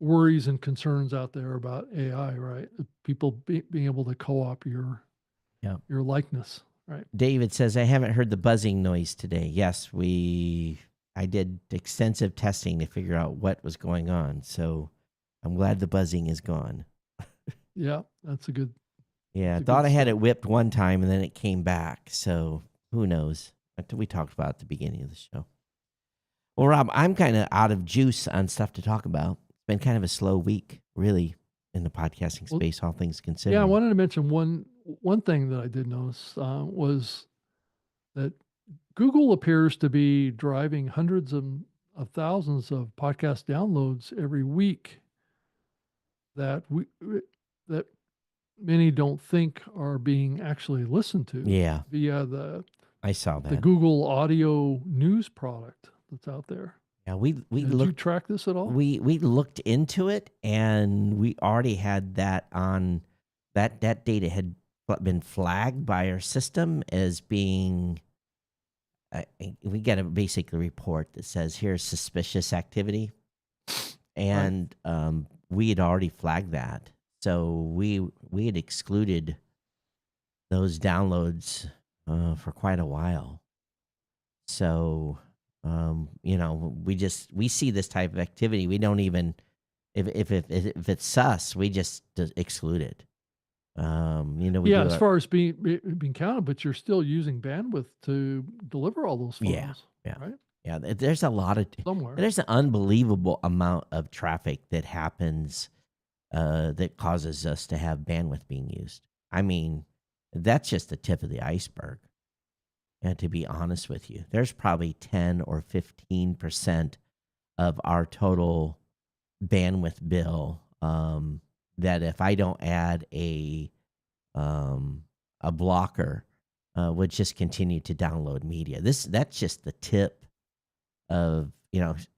worries and concerns out there about AI, right? People being able to co-op yeah. your likeness, right? David says I haven't heard the buzzing noise today. Yes, I did extensive testing to figure out what was going on. So, I'm glad the buzzing is gone. Yeah, that's a good. Yeah, I That's a thought good I had it start. whipped one time and then it came back. So who knows? We talked about it at the beginning of the show. Well, Rob, I'm kind of out of juice on stuff to talk about. It's been kind of a slow week, really, in the podcasting Well, space, all things yeah, I considered. wanted to mention one thing that I did notice was that Google appears to be driving hundreds of thousands of podcast downloads every week that that many don't think are being actually listened to Yeah, via the I saw the that. Google Audio News product that's out there. Yeah, we Did you looked track this at all? we looked into it, and we already had that on that data had been flagged by our system as being. We get a basically report that says here's suspicious activity, Right. and we had already flagged that, so we had excluded those downloads for quite a while. So we see this type of activity. We don't even if it's sus, we just exclude it. We Yeah, do as far as being counted, but you're still using bandwidth to deliver all those yeah, files, yeah, right? yeah. There's a lot of Somewhere. there's an unbelievable amount of traffic that happens that causes us to have bandwidth being used. I mean, that's just the tip of the iceberg. And to be honest with you, there's probably 10 or 15% of our total bandwidth bill that if I don't add a blocker, would just continue to download media. That's just the tip of,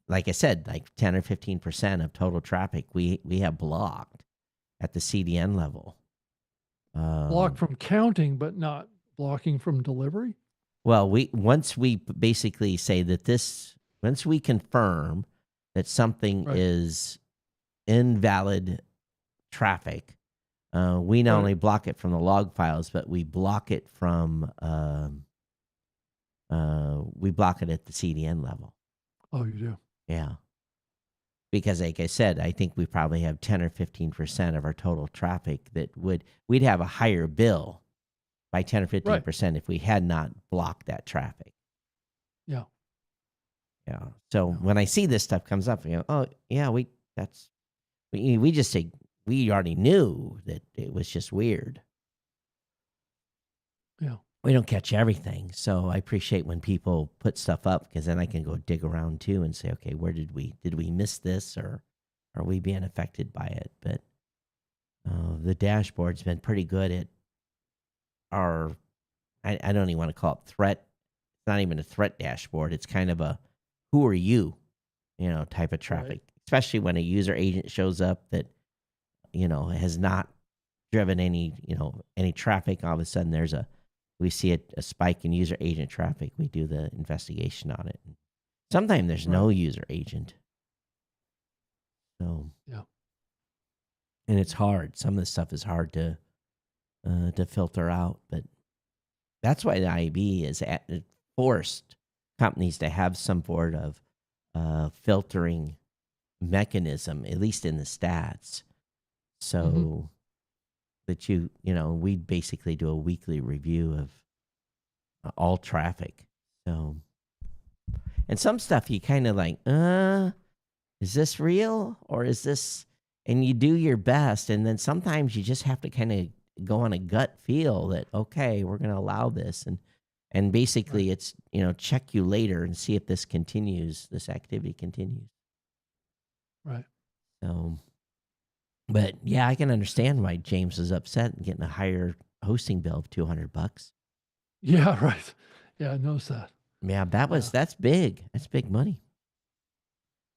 like I said, like 10 or 15% of total traffic we have blocked at the CDN level. Blocked from counting, but not blocking from delivery. Well, once we basically say that once we confirm that something Right. is invalid traffic, we not Right. only block it from the log files, but we block it from we block it at the CDN level. Oh, you do. Yeah, because like I said, I think we probably have 10 or 15% of our total traffic that we'd have a higher bill by 10 or 15% if we had not blocked that traffic. Yeah. Yeah. So Yeah. when I see this stuff comes up, oh yeah, we just say we already knew that it was just weird. Yeah. We don't catch everything, so I appreciate when people put stuff up because then I can go dig around too and say, okay, where did we miss this, or are we being affected by it? But the dashboard's been pretty good at our. I don't even want to call it threat. It's not even a threat dashboard. It's kind of a who are you type of traffic, especially when a user agent shows up that, has not driven any traffic. All of a sudden we see a spike in user agent traffic. We do the investigation on it. Sometimes there's no user agent. So, Yeah. and it's hard. Some of the stuff is hard to filter out, but that's why the IAB is forced companies to have some sort of filtering mechanism, at least in the stats, so that we basically do a weekly review of all traffic. So, and some stuff you kind of like, is this real or is this? And you do your best, and then sometimes you just have to kind of go on a gut feel that, okay, we're going to allow this, and basically it's check you later and see if this activity continues. Right. So, but yeah, I can understand why James is upset and getting a higher hosting bill of $200. Yeah. Right. Yeah. I noticed that. Yeah, that's big. That's big money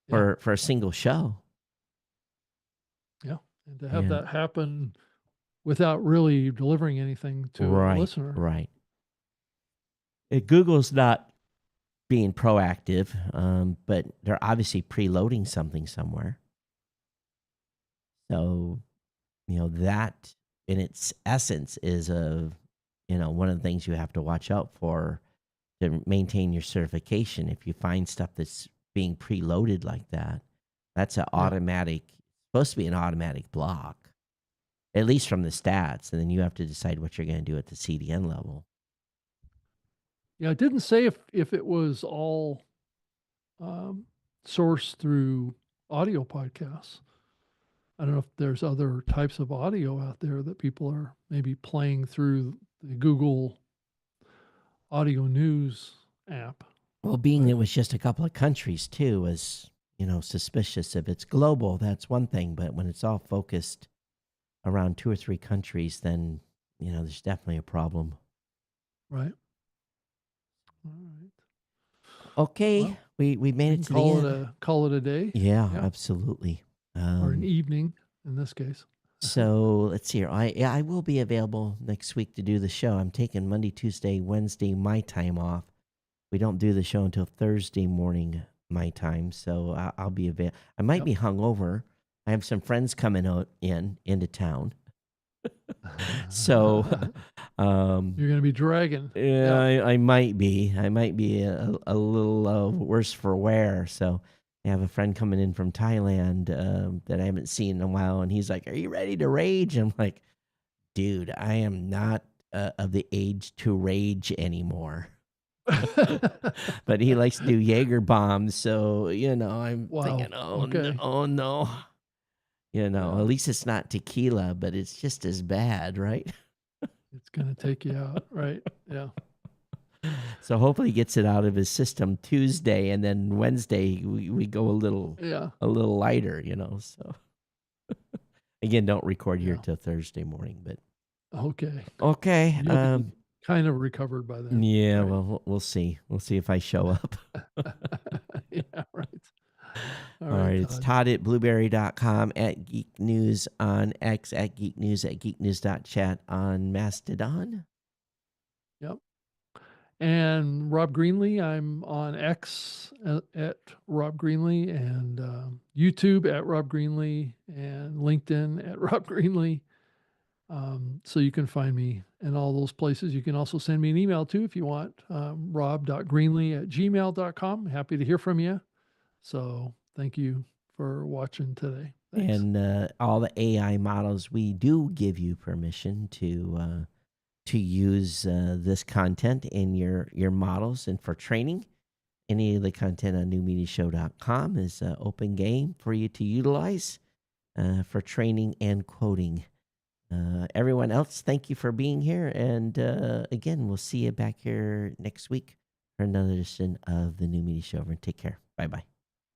for a single show. Yeah. And to have that happen without really delivering anything to a listener. Right. Google's not being proactive, but they're obviously preloading something somewhere. So, that in its essence is one of the things you have to watch out for to maintain your certification. If you find stuff that's being preloaded like that, that's supposed to be an automatic block, at least from the stats. And then you have to decide what you're going to do at the CDN level. Yeah, it didn't say if it was all sourced through audio podcasts. I don't know if there's other types of audio out there that people are maybe playing through the Google Audio News app. Well, being it was just a couple of countries too was, suspicious. If it's global, that's one thing. But when it's all focused around 2 or 3 countries, then, there's definitely a problem. Right. All right. Okay. Well, we made it to the end. Call it a day. Yeah, absolutely. Or an evening in this case. So let's see here. I will be available next week to do the show. I'm taking Monday, Tuesday, Wednesday my time off. We don't do the show until Thursday morning my time, so I'll be available. I might be hungover. I have some friends coming into town. So you're going to be dragging. Yeah, I might be. I might be a little worse for wear. So I have a friend coming in from Thailand that I haven't seen in a while, and he's like, "Are you ready to rage?" I'm like, "Dude, I am not of the age to rage anymore." But he likes to do Jaeger bombs, so I'm thinking, oh no. At least it's not tequila, but it's just as bad, right? It's going to take you out, right? Yeah. So hopefully he gets it out of his system Tuesday, and then Wednesday we go a little lighter, So again, don't record here till Thursday morning, but okay. You'll be kind of recovered by then. Yeah, right? Well, we'll see. We'll see if I show up. Yeah, right. All right, it's Todd at blueberry.com, at Geek News on X, at Geek News, at geeknews.chat on Mastodon. Yep. And Rob Greenlee, I'm on X at Rob Greenlee, and YouTube at Rob Greenlee, and LinkedIn at Rob Greenlee. So you can find me in all those places. You can also send me an email too if you want, rob.greenlee@gmail.com. Happy to hear from you. So thank you for watching today. Thanks. And all the AI models, we do give you permission to use this content in your models and for training. Any of the content on newmediashow.com is open game for you to utilize for training and quoting. Everyone else, thank you for being here. And again, we'll see you back here next week for another edition of the New Media Show. Take care. Bye-bye.